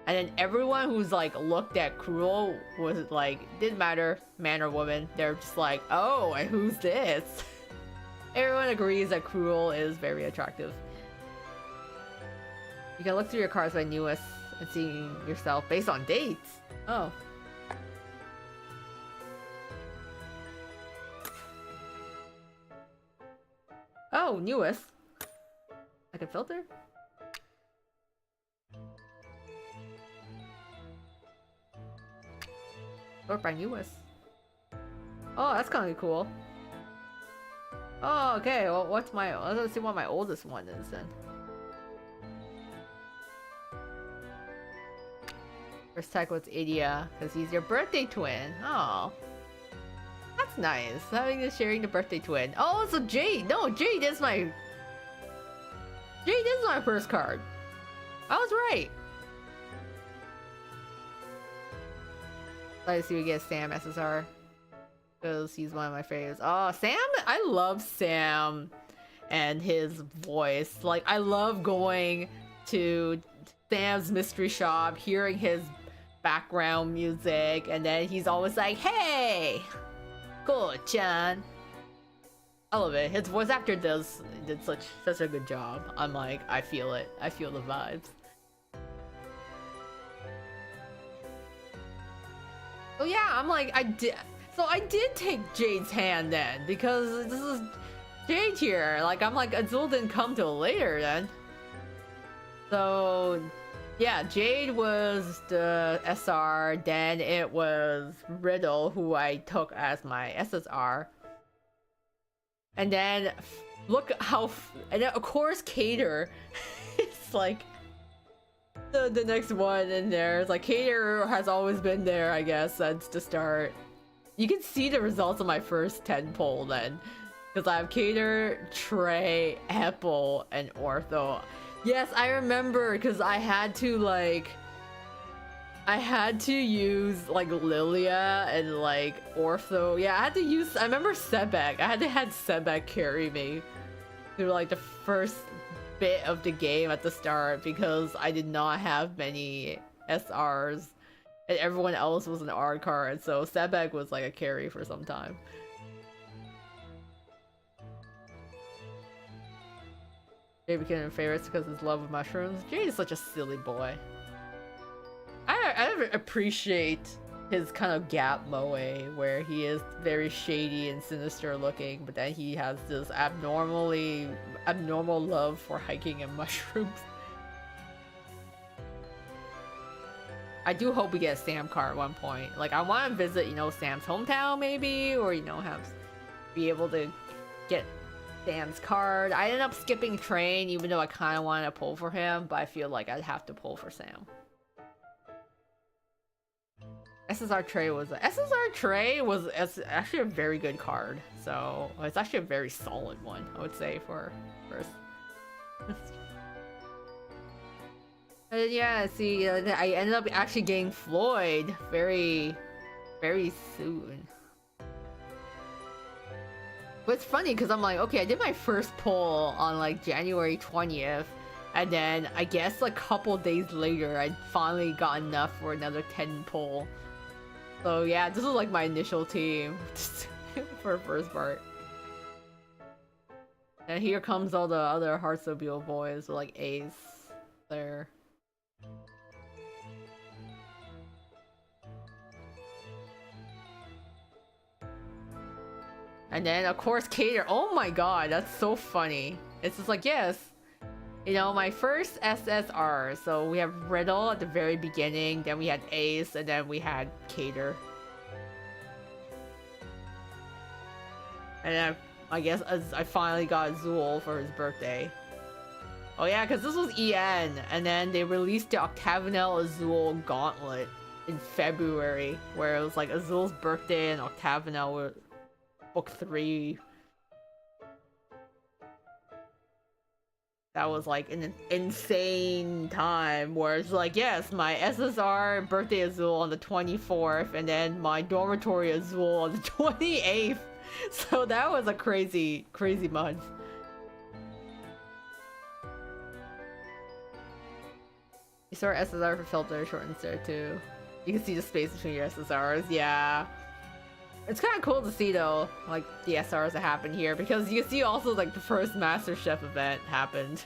and then everyone who's like looked at Cruel was like, didn't matter, man or woman, they're just like, oh, and who's this? Everyone agrees that Cruel is very attractive. You can look through your cards by newest and see yourself based on dates. Oh. Oh, newest. I can filter? Sort by newest. Oh, that's gonna be cool. Oh, okay. Well, let's see what my oldest one is then. First tech was Idia, because he's your birthday twin. Oh. That's that's nice. Sharing the birthday twin. Oh, so Jade. No, Jade is my first card. I was right. Let's see if we get Sam SSR. Because he's one of my favorites. Oh, Sam? I love Sam and his voice. Like, I love going to Sam's mystery shop, hearing his background music, and then he's always like, hey! Go-chan! I love it. His voice actor did such a good job. I'm like, I feel it. I feel the vibes. Oh yeah, I'm like, I did take Jade's hand then, because this is Jade here. Like, I'm like, Azul didn't come till later then. So, yeah, Jade was the SR, then it was Riddle, who I took as my SSR. And then, look how, and then of course Cater is like, the next one in there. It's like, Cater has always been there, I guess, since the start. You can see the results of my first 10 poll then. Because I have Cater, Trey, Apple, and Ortho. Yes, I remember, because I had to use like Lilia and like Ortho. Yeah, I remember Sebek. I had to have Sebek carry me through like the first bit of the game at the start, because I did not have many SRs and everyone else was an R card, so Sebek was like a carry for some time. Jade became favorites because of his love of mushrooms. Jade is such a silly boy. I appreciate his kind of gap moe, where he is very shady and sinister looking, but then he has this abnormal love for hiking and mushrooms. I do hope we get a Sam card at one point. Like, I want to visit, Sam's hometown maybe, or, be able to get Sam's card. I ended up skipping train, even though I kind of wanted to pull for him, but I feel like I'd have to pull for Sam. SSR Trey was actually a very good card, so it's actually a very solid one, I would say, for first. And yeah, see, I ended up actually getting Floyd very, very soon. But it's funny because I'm like, okay, I did my first poll on like January 20th, and then I guess a couple days later, I finally got enough for another 10 poll. So yeah, this was like my initial team for the first part. And here comes all the other Hearts of Beale boys with like Ace there. And then of course Cater. Oh my god, that's so funny. It's just like, yes, my first SSR. So we have Riddle at the very beginning, then we had Ace, and then we had Cater. And then I guess I finally got Azul for his birthday. Oh yeah, because this was EN, and then they released the Octagonal Azul Gauntlet in February, where it was like Azul's birthday and Octagonal were book 3. That was like an insane time where it's like, yes, my SSR birthday Azul on the 24th, and then my dormitory Azul on the 28th. So that was a crazy, crazy month. You saw SSR for filter shortens there too. You can see the space between your SSRs, yeah. It's kind of cool to see though, like the SRs that happen here, because you can see also like the first MasterChef event happened.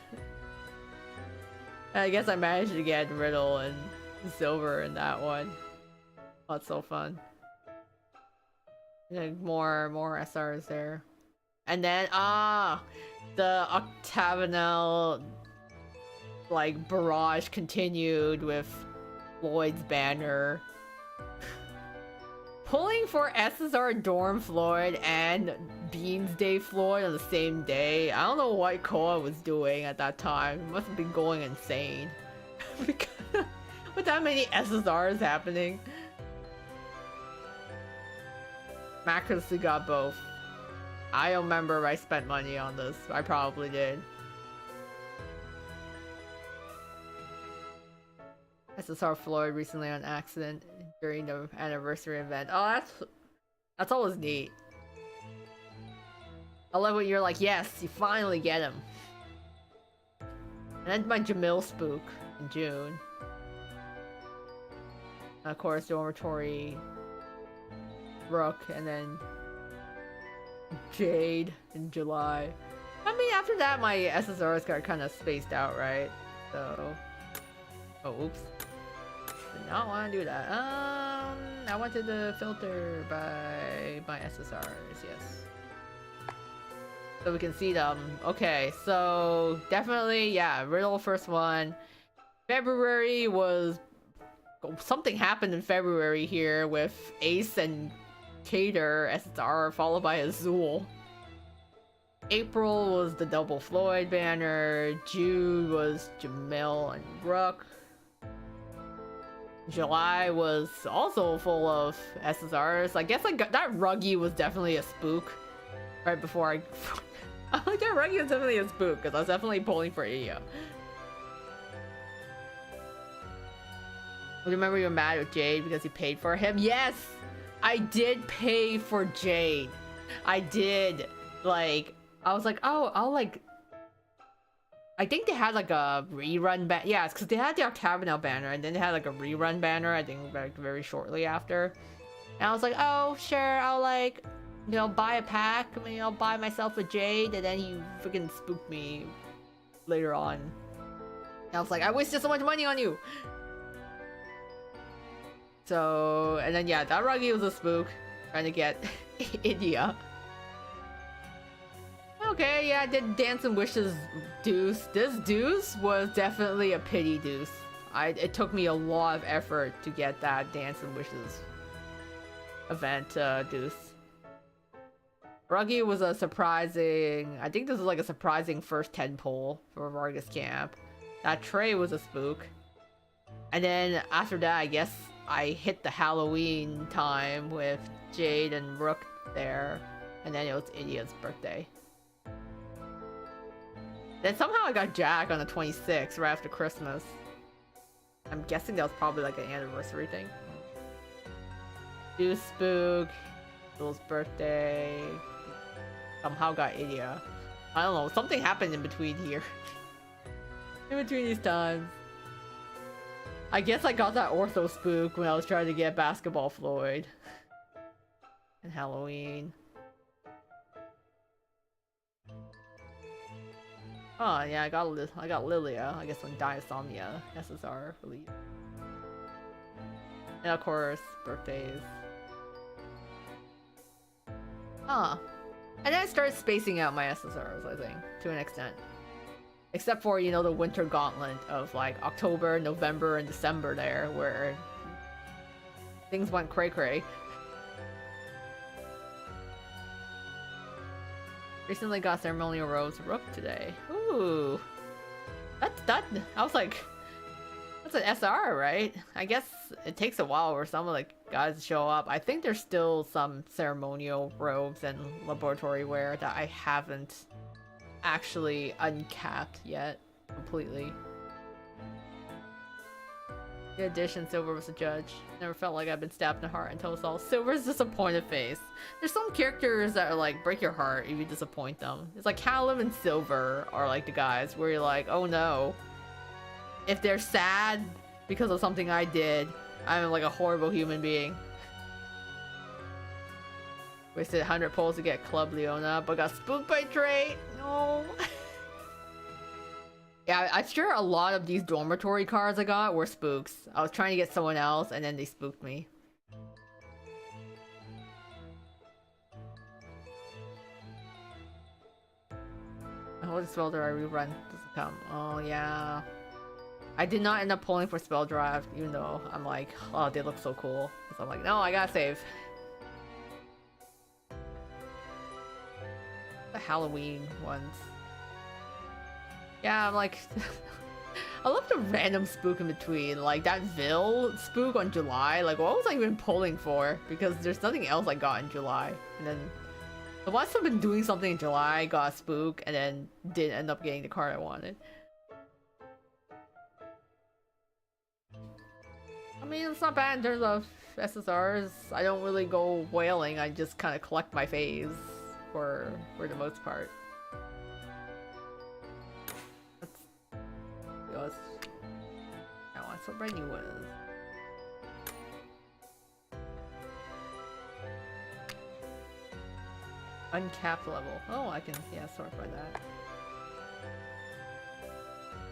And I guess I managed to get Riddle and Silver in that one. Oh, it's so fun. And more SRs there. And then the Octagonal like barrage continued with Floyd's banner. Pulling for SSR Dorm Floyd and Beans Day Floyd on the same day. I don't know what Koa was doing at that time. He must have been going insane. With that many SSRs happening. Miraculously got both. I don't remember if I spent money on this. I probably did. SSR Floyd recently on accident during the anniversary event. Oh, that's always neat. I love when you're like, yes, you finally get him. And then my Jamil spook in June. And of course, Dormitory, Rook, and then Jade in July. I mean, after that, my SSRs got kind of spaced out, right? So, oh, oops. Did not want to do that. I wanted to filter by my SSRs, yes. So we can see them. Okay, so definitely, yeah, Riddle first one. February was... Something happened in February here with Ace and Cater SSR followed by Azul. April was the double Floyd banner. June was Jamil and Rook. July was also full of SSRs. I guess that Ruggy was definitely a spook. Right before I... that Ruggy was definitely a spook, because I was definitely pulling for Iya. Remember you were mad with Jade because you paid for him? Yes! I did pay for Jade. I did. Like, I was like, oh, I'll like... I think they had like a rerun banner. Yeah, it's because they had the Octagonal banner, and then they had like a rerun banner, I think like very shortly after. And I was like, oh, sure, I'll like... You know, buy a pack. I mean, I'll buy myself a Jade, and then he freaking spooked me later on. And I was like, I wasted so much money on you. So, and then yeah, that Ruggy was a spook, trying to get India. Okay, yeah, I did Dance and Wishes Deuce. This Deuce was definitely a pity Deuce. It took me a lot of effort to get that Dance and Wishes event Deuce. Ruggy was a surprising... I think this was like a surprising first 10 pull for Vargas Camp. That Trey was a spook. And then after that, I guess I hit the Halloween time with Jade and Rook there. And then it was Idiot's birthday. Then somehow I got Jack on the 26th, right after Christmas. I'm guessing that was probably like an anniversary thing. Deuce spook. Bill's birthday. Somehow got Idia. I don't know, something happened in between here. In between these times. I guess I got that Ortho spook when I was trying to get Basketball Floyd. And Halloween. Oh yeah, I got Lilia, I guess when Diasomnia SSR released. And of course, birthdays. Huh. And then I started spacing out my SSRs, I think, to an extent. Except for, you know, the winter gauntlet of like October, November, and December there, where things went cray-cray. Recently got Ceremonial Rose Rook today. Ooh. I was like, that's an SR, right? I guess it takes a while for some of the guys to show up. I think there's still some ceremonial robes and laboratory wear that I haven't actually uncapped yet completely. In addition, Silver was a judge. Never felt like I've been stabbed in the heart until it's all Silver's disappointed face. There's some characters that are like break your heart if you disappoint them. It's like Callum and Silver are like the guys where you're like, oh no. If they're sad because of something I did, I'm like a horrible human being. Wasted 100 pulls to get Club Leona, but got spooked by Trey. No. Yeah, I'm sure a lot of these dormitory cards I got were spooks. I was trying to get someone else, and then they spooked me. I hope the spell drive rerun doesn't come. Oh, yeah. I did not end up pulling for spell drive, even though I'm like, oh, they look so cool. So I'm like, no, I gotta save. The Halloween ones. Yeah, I'm like... I love the random spook in between, like that Vil spook on July. Like, what was I even pulling for? Because there's nothing else I got in July. And then the ones I've been doing something in July, got a spook, and then didn't end up getting the card I wanted. I mean, it's not bad in terms of SSRs. I don't really go whaling. I just kind of collect my phase for the most part. Let's I want some brand new ones. Uncapped level. Oh, I can sort by that.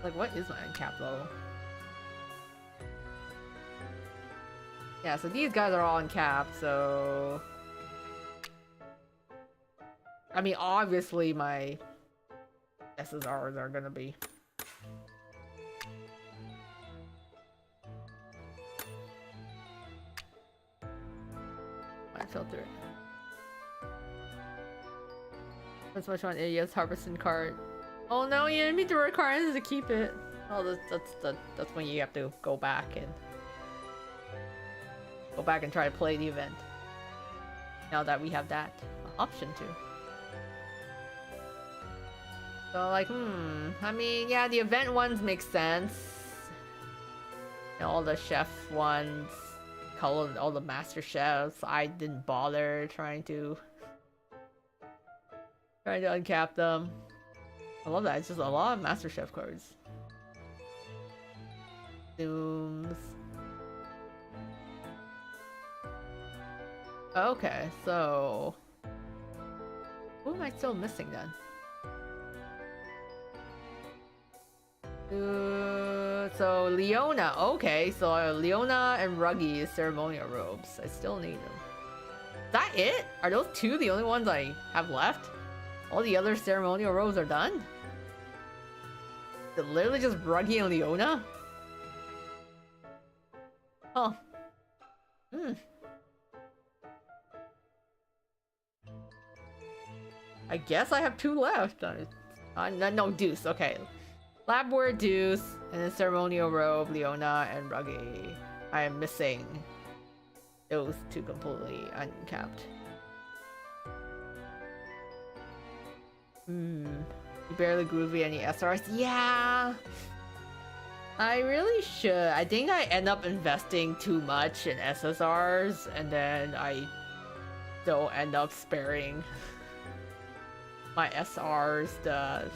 Like, what is my uncapped level? Yeah, so these guys are all uncapped, so I mean, obviously my SSRs are gonna be. I filter it. That's much on Idiot's Harvesting card. Oh no, you didn't meet the requirements to keep it. Oh, that's when you have to go back and try to play the event. Now that we have that option to. So like, I mean, yeah, the event ones make sense. You know, all the chef ones, all the master chefs. I didn't bother trying to uncap them. I love that. It's just a lot of master chef cards. Dooms. Okay, so who am I still missing then? So Leona. Okay, so Leona and Ruggy's ceremonial robes. I still need them. Is that it? Are those two the only ones I have left? All the other ceremonial robes are done? Is it literally just Ruggy and Leona? Huh. I guess I have two left. No, Deuce. Okay. Labware, Deuce, and then ceremonial robe, Leona, and Ruggy. I am missing those two completely uncapped. You barely groovy any SRs? Yeah! I really should. I think I end up investing too much in SSRs, and then I don't end up sparing my SRs the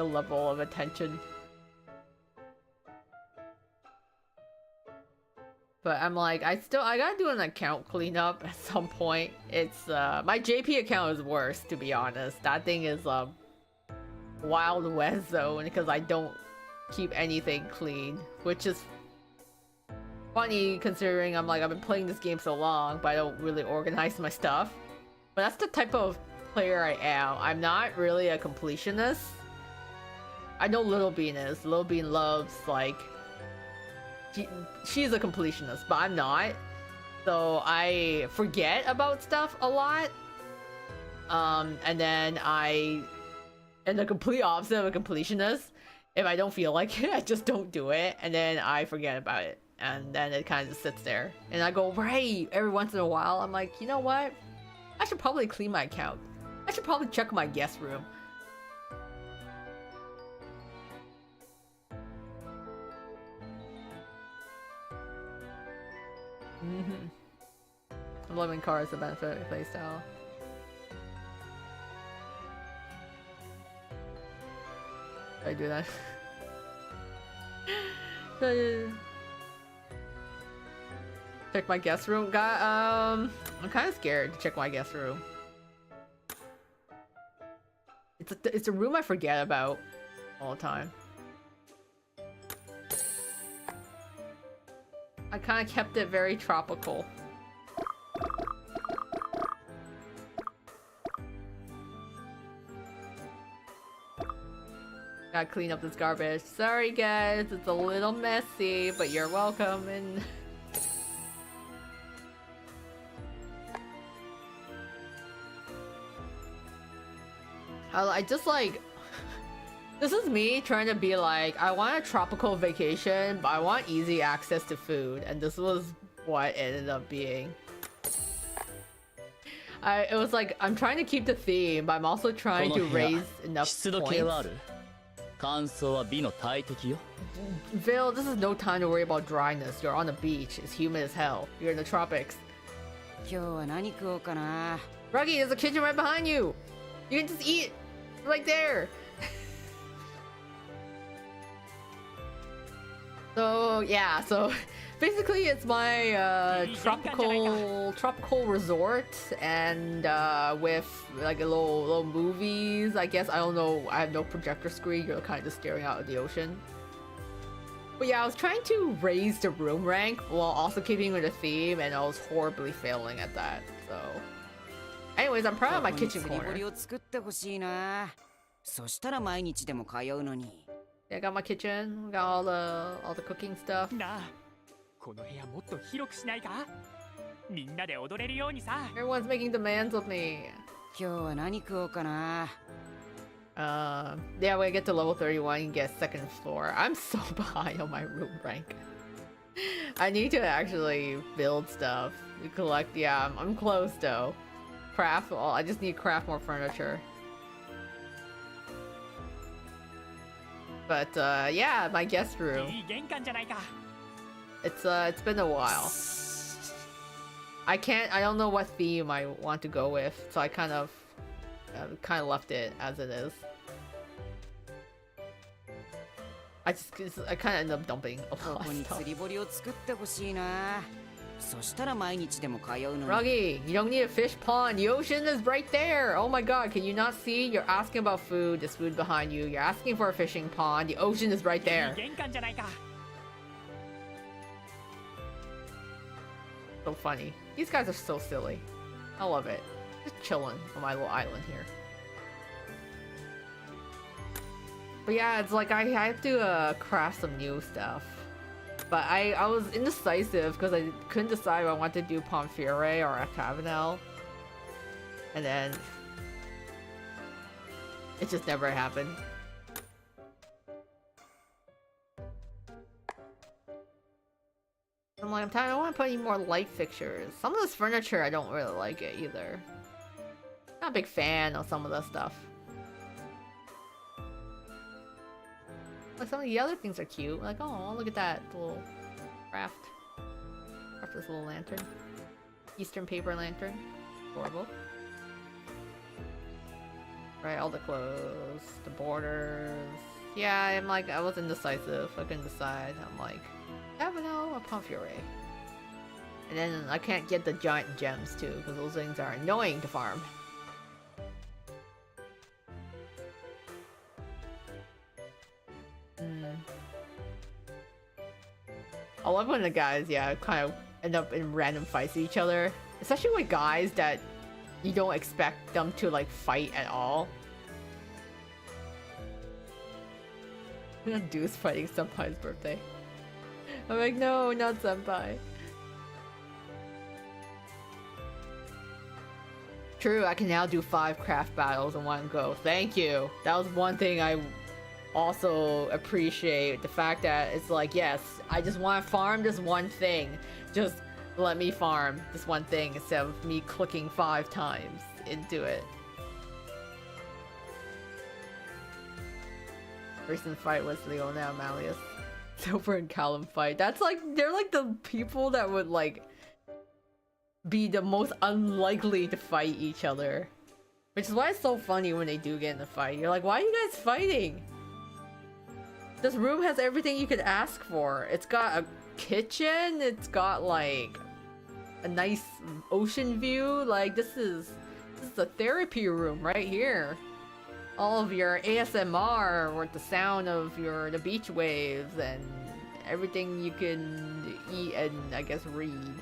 level of attention. But I'm like, I gotta do an account cleanup at some point. It's my JP account is worse, to be honest. That thing is Wild West zone because I don't keep anything clean, which is funny considering I'm like, I've been playing this game so long, but I don't really organize my stuff. But that's the type of player I am. I'm not really a completionist. I know Little Bean is. Little Bean loves, like, she's a completionist, but I'm not. So I forget about stuff a lot. And then I am the complete opposite of a completionist. If I don't feel like it, I just don't do it, and then I forget about it. And then it kind of just sits there. And I go, right, every once in a while, I'm like, you know what? I should probably clean my account. I should probably check my guest room. I'm loving cars, the benefit of playstyle. Should I do that? Check my guest room. I'm kind of scared to check my guest room. It's a room I forget about all the time. I kind of kept it very tropical. Gotta clean up this garbage. Sorry guys, it's a little messy, but you're welcome. And I just like This is me trying to be like, I want a tropical vacation, but I want easy access to food, and this was what it ended up being. It was like, I'm trying to keep the theme, but I'm also trying to raise enough points. Phil, this is no time to worry about dryness. You're on the beach. It's humid as hell. You're in the tropics. Ruggy, there's a kitchen right behind you. You can just eat right there. So yeah, so basically it's my tropical resort, and with like a little movies. I guess I don't know. I have no projector screen. You're kind of staring out at the ocean. But yeah, I was trying to raise the room rank while also keeping with the theme, and I was horribly failing at that. So, anyways, I'm proud of my kitchen corner. Yeah, I got my kitchen, got all the cooking stuff. Everyone's making demands of me. Yeah, when I get to level 31, you can get second floor. I'm so behind on my room rank. I need to actually build stuff. Collect, yeah, I'm close though. Craft, well, I just need to craft more furniture. But yeah, my guest room. It's been a while. I don't know what theme I want to go with, so I kind of left it as it is. I kind of end up dumping a lot of stuff. Ruggy, you don't need a fish pond. The ocean is right there. Oh my god, can you not see? You're asking about food. There's food behind you. You're asking for a fishing pond. The ocean is right there. So funny. These guys are so silly. I love it. Just chilling on my little island here. But yeah, it's like I have to craft some new stuff. But I was indecisive because I couldn't decide if I wanted to do Pomfire or a Cabanel. And then it just never happened. I'm like, I want to put any more light fixtures. Some of this furniture, I don't really like it either. Not a big fan of some of the stuff. Like some of the other things are cute. Like, oh, look at that little craft. Craft this little lantern. Eastern paper lantern. Adorable. Right, all the clothes, the borders. Yeah, I'm like, I was indecisive. I couldn't decide. I'm like, Cabanel or Pomfire. And then I can't get the giant gems too, because those things are annoying to farm. I love when the guys, yeah, kind of end up in random fights with each other. Especially with guys that you don't expect them to, like, fight at all. Dude's fighting Senpai's birthday. I'm like, no, not Senpai. True, I can now do 5 craft battles in one go. Thank you. That was one thing I also appreciate. The fact that it's like, yes, I just want to farm this one thing. Just let me farm this one thing instead of me clicking 5 times into it. Recent fight was Leona Amalius. Silver and Callum fight. That's like, they're like the people that would like be the most unlikely to fight each other. Which is why it's so funny when they do get in a fight. You're like, why are you guys fighting? This room has everything you could ask for. It's got a kitchen, it's got like a nice ocean view. Like this is a therapy room right here. All of your ASMR with the sound of the beach waves and everything you can eat and I guess read.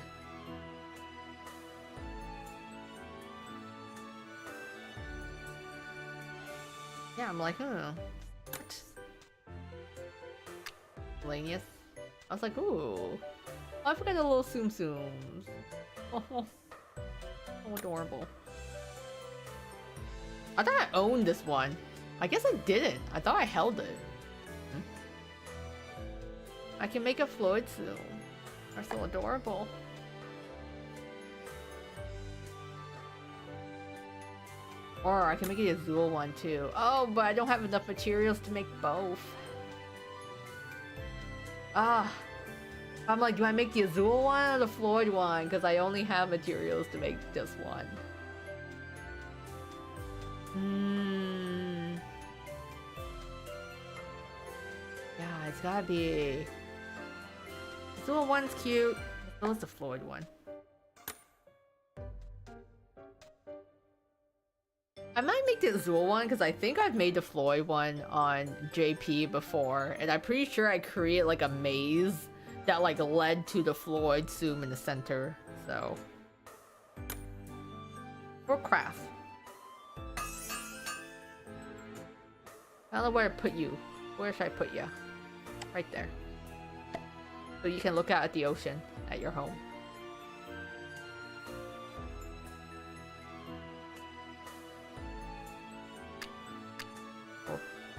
Yeah, I'm like, oh, what? Lanius. I was like, ooh. Oh, I forgot the little Tsum Tsums. Oh, adorable. I thought I owned this one. I guess I didn't. I thought I held it. I can make a Floyd soon. They're so adorable. Or I can make a Azul one too. Oh, but I don't have enough materials to make both. Ah. I'm like, do I make the Azul one or the Floyd one? Because I only have materials to make just one. Yeah, it's gotta be... Azul one's cute. So is the Floyd one. I might make the Azul one because I think I've made the Floyd one on JP before, and I'm pretty sure I created like a maze that like led to the Floyd zoom in the center. So, for craft, I don't know where to put you. Where should I put you? Right there, so you can look out at the ocean at your home.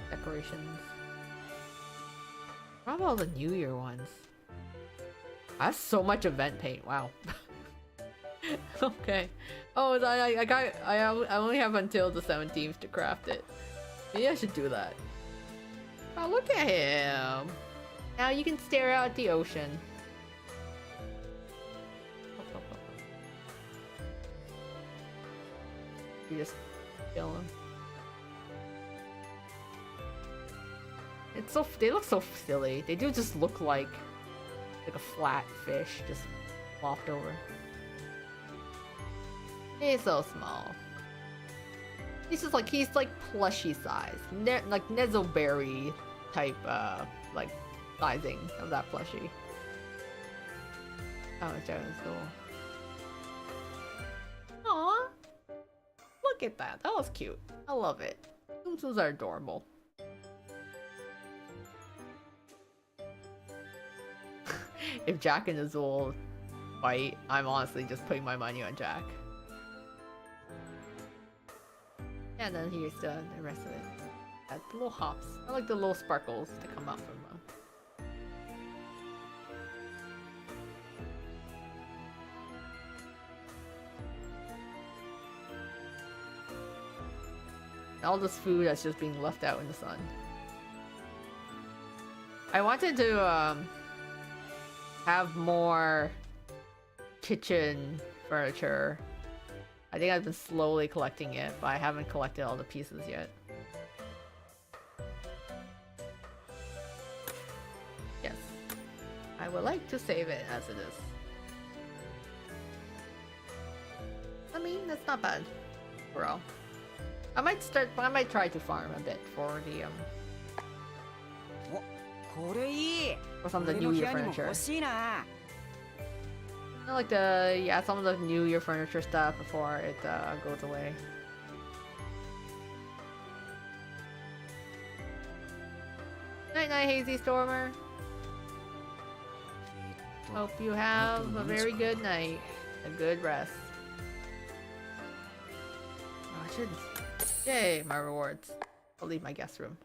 Decorations. What about all the New Year ones? I have so much event paint. Wow. Okay. Oh, I only have until the 17th to craft it. Maybe I should do that. Oh, look at him. Now you can stare out at the ocean. You just kill him. It's so, they look so silly. They do just look like a flat fish just flopped over. He's so small. He's like plushy size. Like Nezoberry type like sizing of that plushie. Oh, it's cool. Aww. Look at that. That was cute. I love it. Tsum Tsums are adorable. If Jack and Azul fight, I'm honestly just putting my money on Jack. And then here's the rest of it. The little hops. I like the little sparkles that come out from them. All this food that's just being left out in the sun. I wanted to have more kitchen furniture. I think I've been slowly collecting it, but I haven't collected all the pieces yet. Yes. I would like to save it as it is. I mean, that's not bad. Bro. I might try to farm a bit for the for some of the New Year furniture. I like some of the New Year furniture stuff before it goes away. Night night, Hazy Stormer. Hope you have a very good night. A good rest. Oh, I shouldn't. Yay, my rewards. I'll leave my guest room.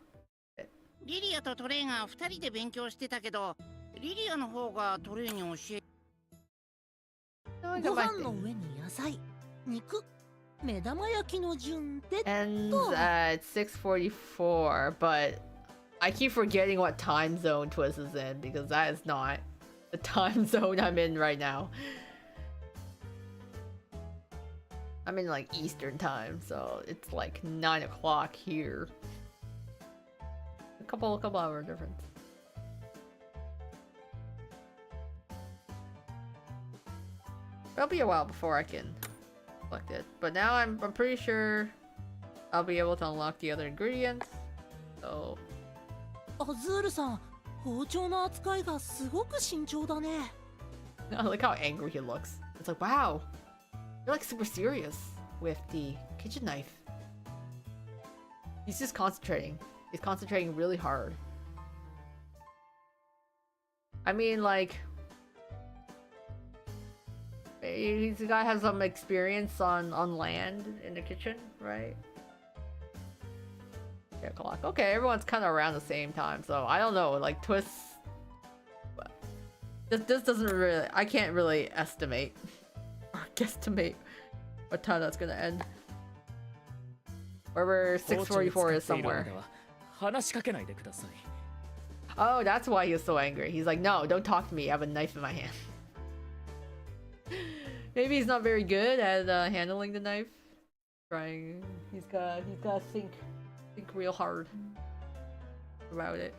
リリアとトレイが2人で勉強してたけど、リリアの方がトレイに教え。ご飯の上に野菜、肉、目玉焼きの順で。Ends at 6:44, but I keep forgetting what time zone Twist is in because that is not the time zone I'm in right now. I'm in like Eastern time, so it's like 9 o'clock here. A couple hour difference. It'll be a while before I can collect it, but now I'm pretty sure I'll be able to unlock the other ingredients. So. アズールさん、包丁の扱いがすごく慎重だね。I like how angry he looks. It's like, wow, you're like super serious with the kitchen knife. He's just concentrating. He's concentrating really hard. I mean, like, he's the guy has some experience on land in the kitchen, right? 8 o'clock. Okay, everyone's kind of around the same time, so I don't know. Like Twist, this doesn't really. I can't really estimate or guesstimate what time that's gonna end. Wherever 6:44 is somewhere. 話しかけないでください。 Oh, that's why he was so angry. He's like, no, don't talk to me. I have a knife in my hand. Maybe he's not very good at handling the knife. Trying, he's got to think real hard about it.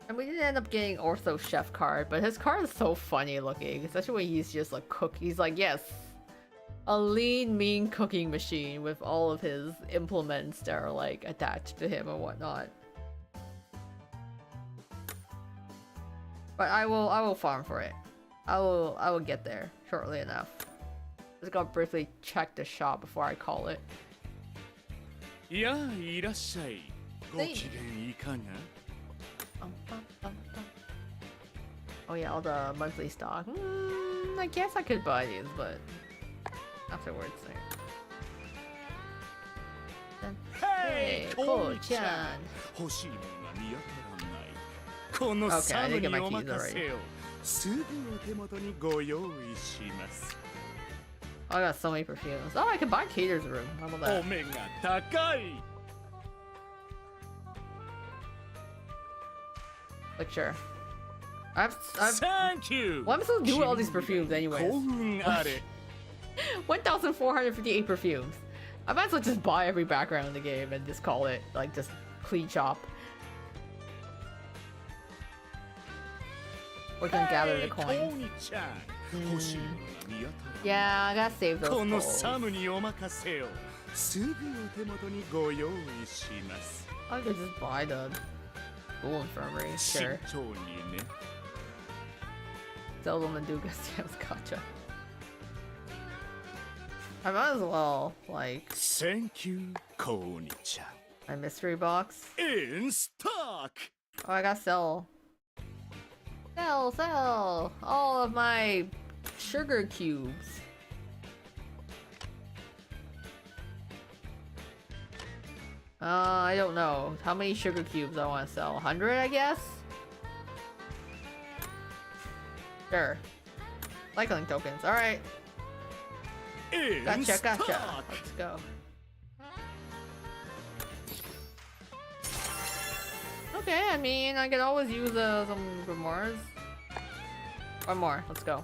And we didn't end up getting Ortho's chef card, but his card is so funny looking, especially when he's just like cook. He's like, yes, a lean, mean cooking machine with all of his implements that are like attached to him and whatnot. But I will farm for it. I will get there shortly enough. Just gotta briefly check the shop before I call it. やあいらっしゃい。ご機嫌いかが？ Oh yeah, all the monthly stock. I guess I could buy these, but afterwards. Hey, Ko-chan. 欲しいものが見当たらない。この Okay, I サ didn't ム get に my お keys 任せ already. を。すぐお手元にご用意します。 Oh, I got so many perfumes. Oh, I can buy Cater's room. How about お that? 目が高い。 Like, sure. I've Thank you. what am I supposed to do with all these perfumes anyways? 幸運あれ。 1,458 perfumes. I might as well just buy every background in the game and just call it, like, just clean shop. We're gonna gather the coins. コニちゃん。欲しいものが見当たらない。 Yeah, I gotta save those この coals. サムにお任せを。すぐお手元にご用意します。 I could just buy the school infirmary. 慎 Sure. 重にね。 Sell them and do Gustav's Gacha. I might as well, like, Thank you, コニちゃん。 my mystery box. In stock. Oh, I gotta sell. Sell all of my sugar cubes. I don't know how many sugar cubes I want to sell. 100, I guess. Sure. Cycling tokens. All right. In Gotcha. stock. Let's go. Okay, I mean, I could always use some grimoires. One more. Let's go.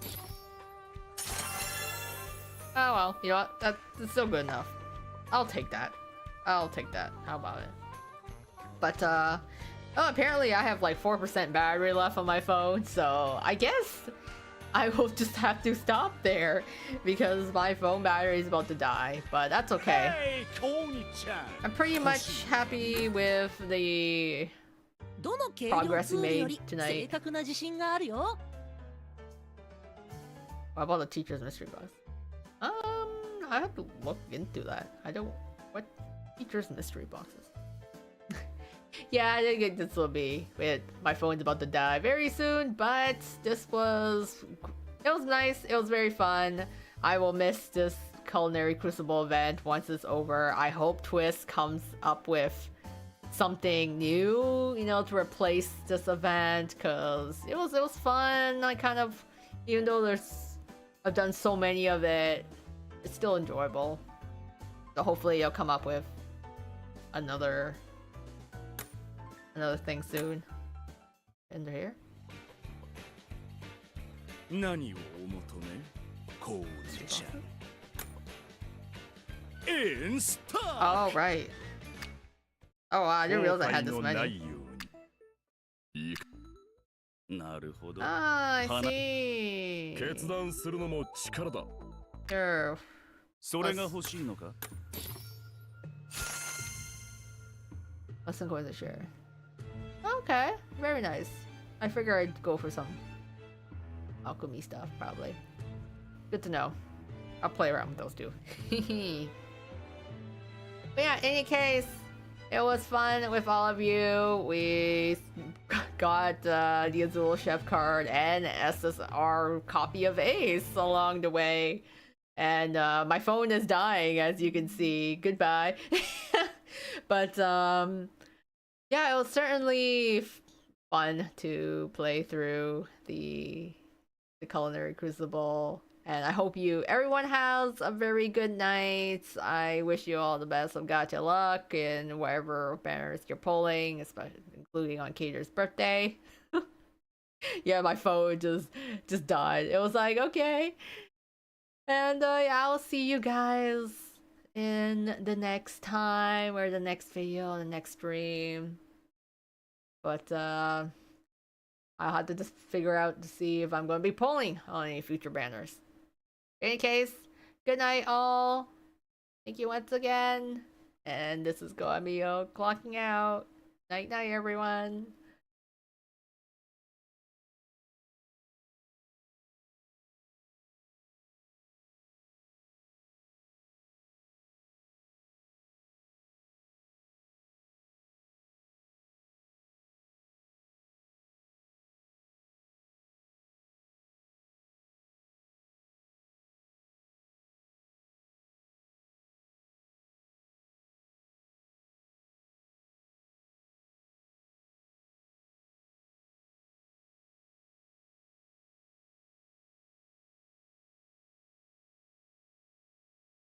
Oh well, you know what? That's still good enough. I'll take that. How about it? But oh, apparently I have like 4% battery left on my phone, so I guess I will just have to stop there because my phone battery is about to die. But that's okay. Hey, コニちゃん。 I'm pretty much happy with the どの計量 progress ツ we ールよ made り tonight. 正確な自信があるよ。 What about the teacher's mystery box? I have to look into that. I don't. What teacher's mystery boxes? Yeah, I think this will be. Wait, my phone's about to die very soon, but this was. It was nice. It was very fun. I will miss this Culinary Crucible event once it's over. I hope Twist comes up with something new, you know, to replace this event, because it was fun. I kind of, even though I've done so many of it, it's still enjoyable. So hopefully you'll come up with another thing soon. And they're here. 何をお求め？コニちゃん。In stock. Oh right. Oh wow, I didn't realize I had this 後悔のな many. いように。いいか。なるほど。 Ah, I see. 決断するのも力だ。 Sure. それが欲しいのか？ Less than coins a share. Okay, very nice. I figure I'd go for some alchemy stuff, probably. Good to know. I'll play around with those two. But yeah, in any case, it was fun with all of you. We got the Azul Chef card and SSR copy of Ace along the way. And my phone is dying, as you can see. Goodbye. But yeah, it was certainly fun to play through the Culinary Crucible. And I hope everyone has a very good night. I wish you all the best of Gacha luck in whatever banners you're pulling, especially including on Cater's birthday. Yeah, my phone just died. It was like, okay. And yeah, I'll see you guys in the next time or the next video, the next stream. But I'll have to just figure out to see if I'm going to be pulling on any future banners. In any case, good night all. Thank you once again. And this is Goemio clocking out. Night night everyone.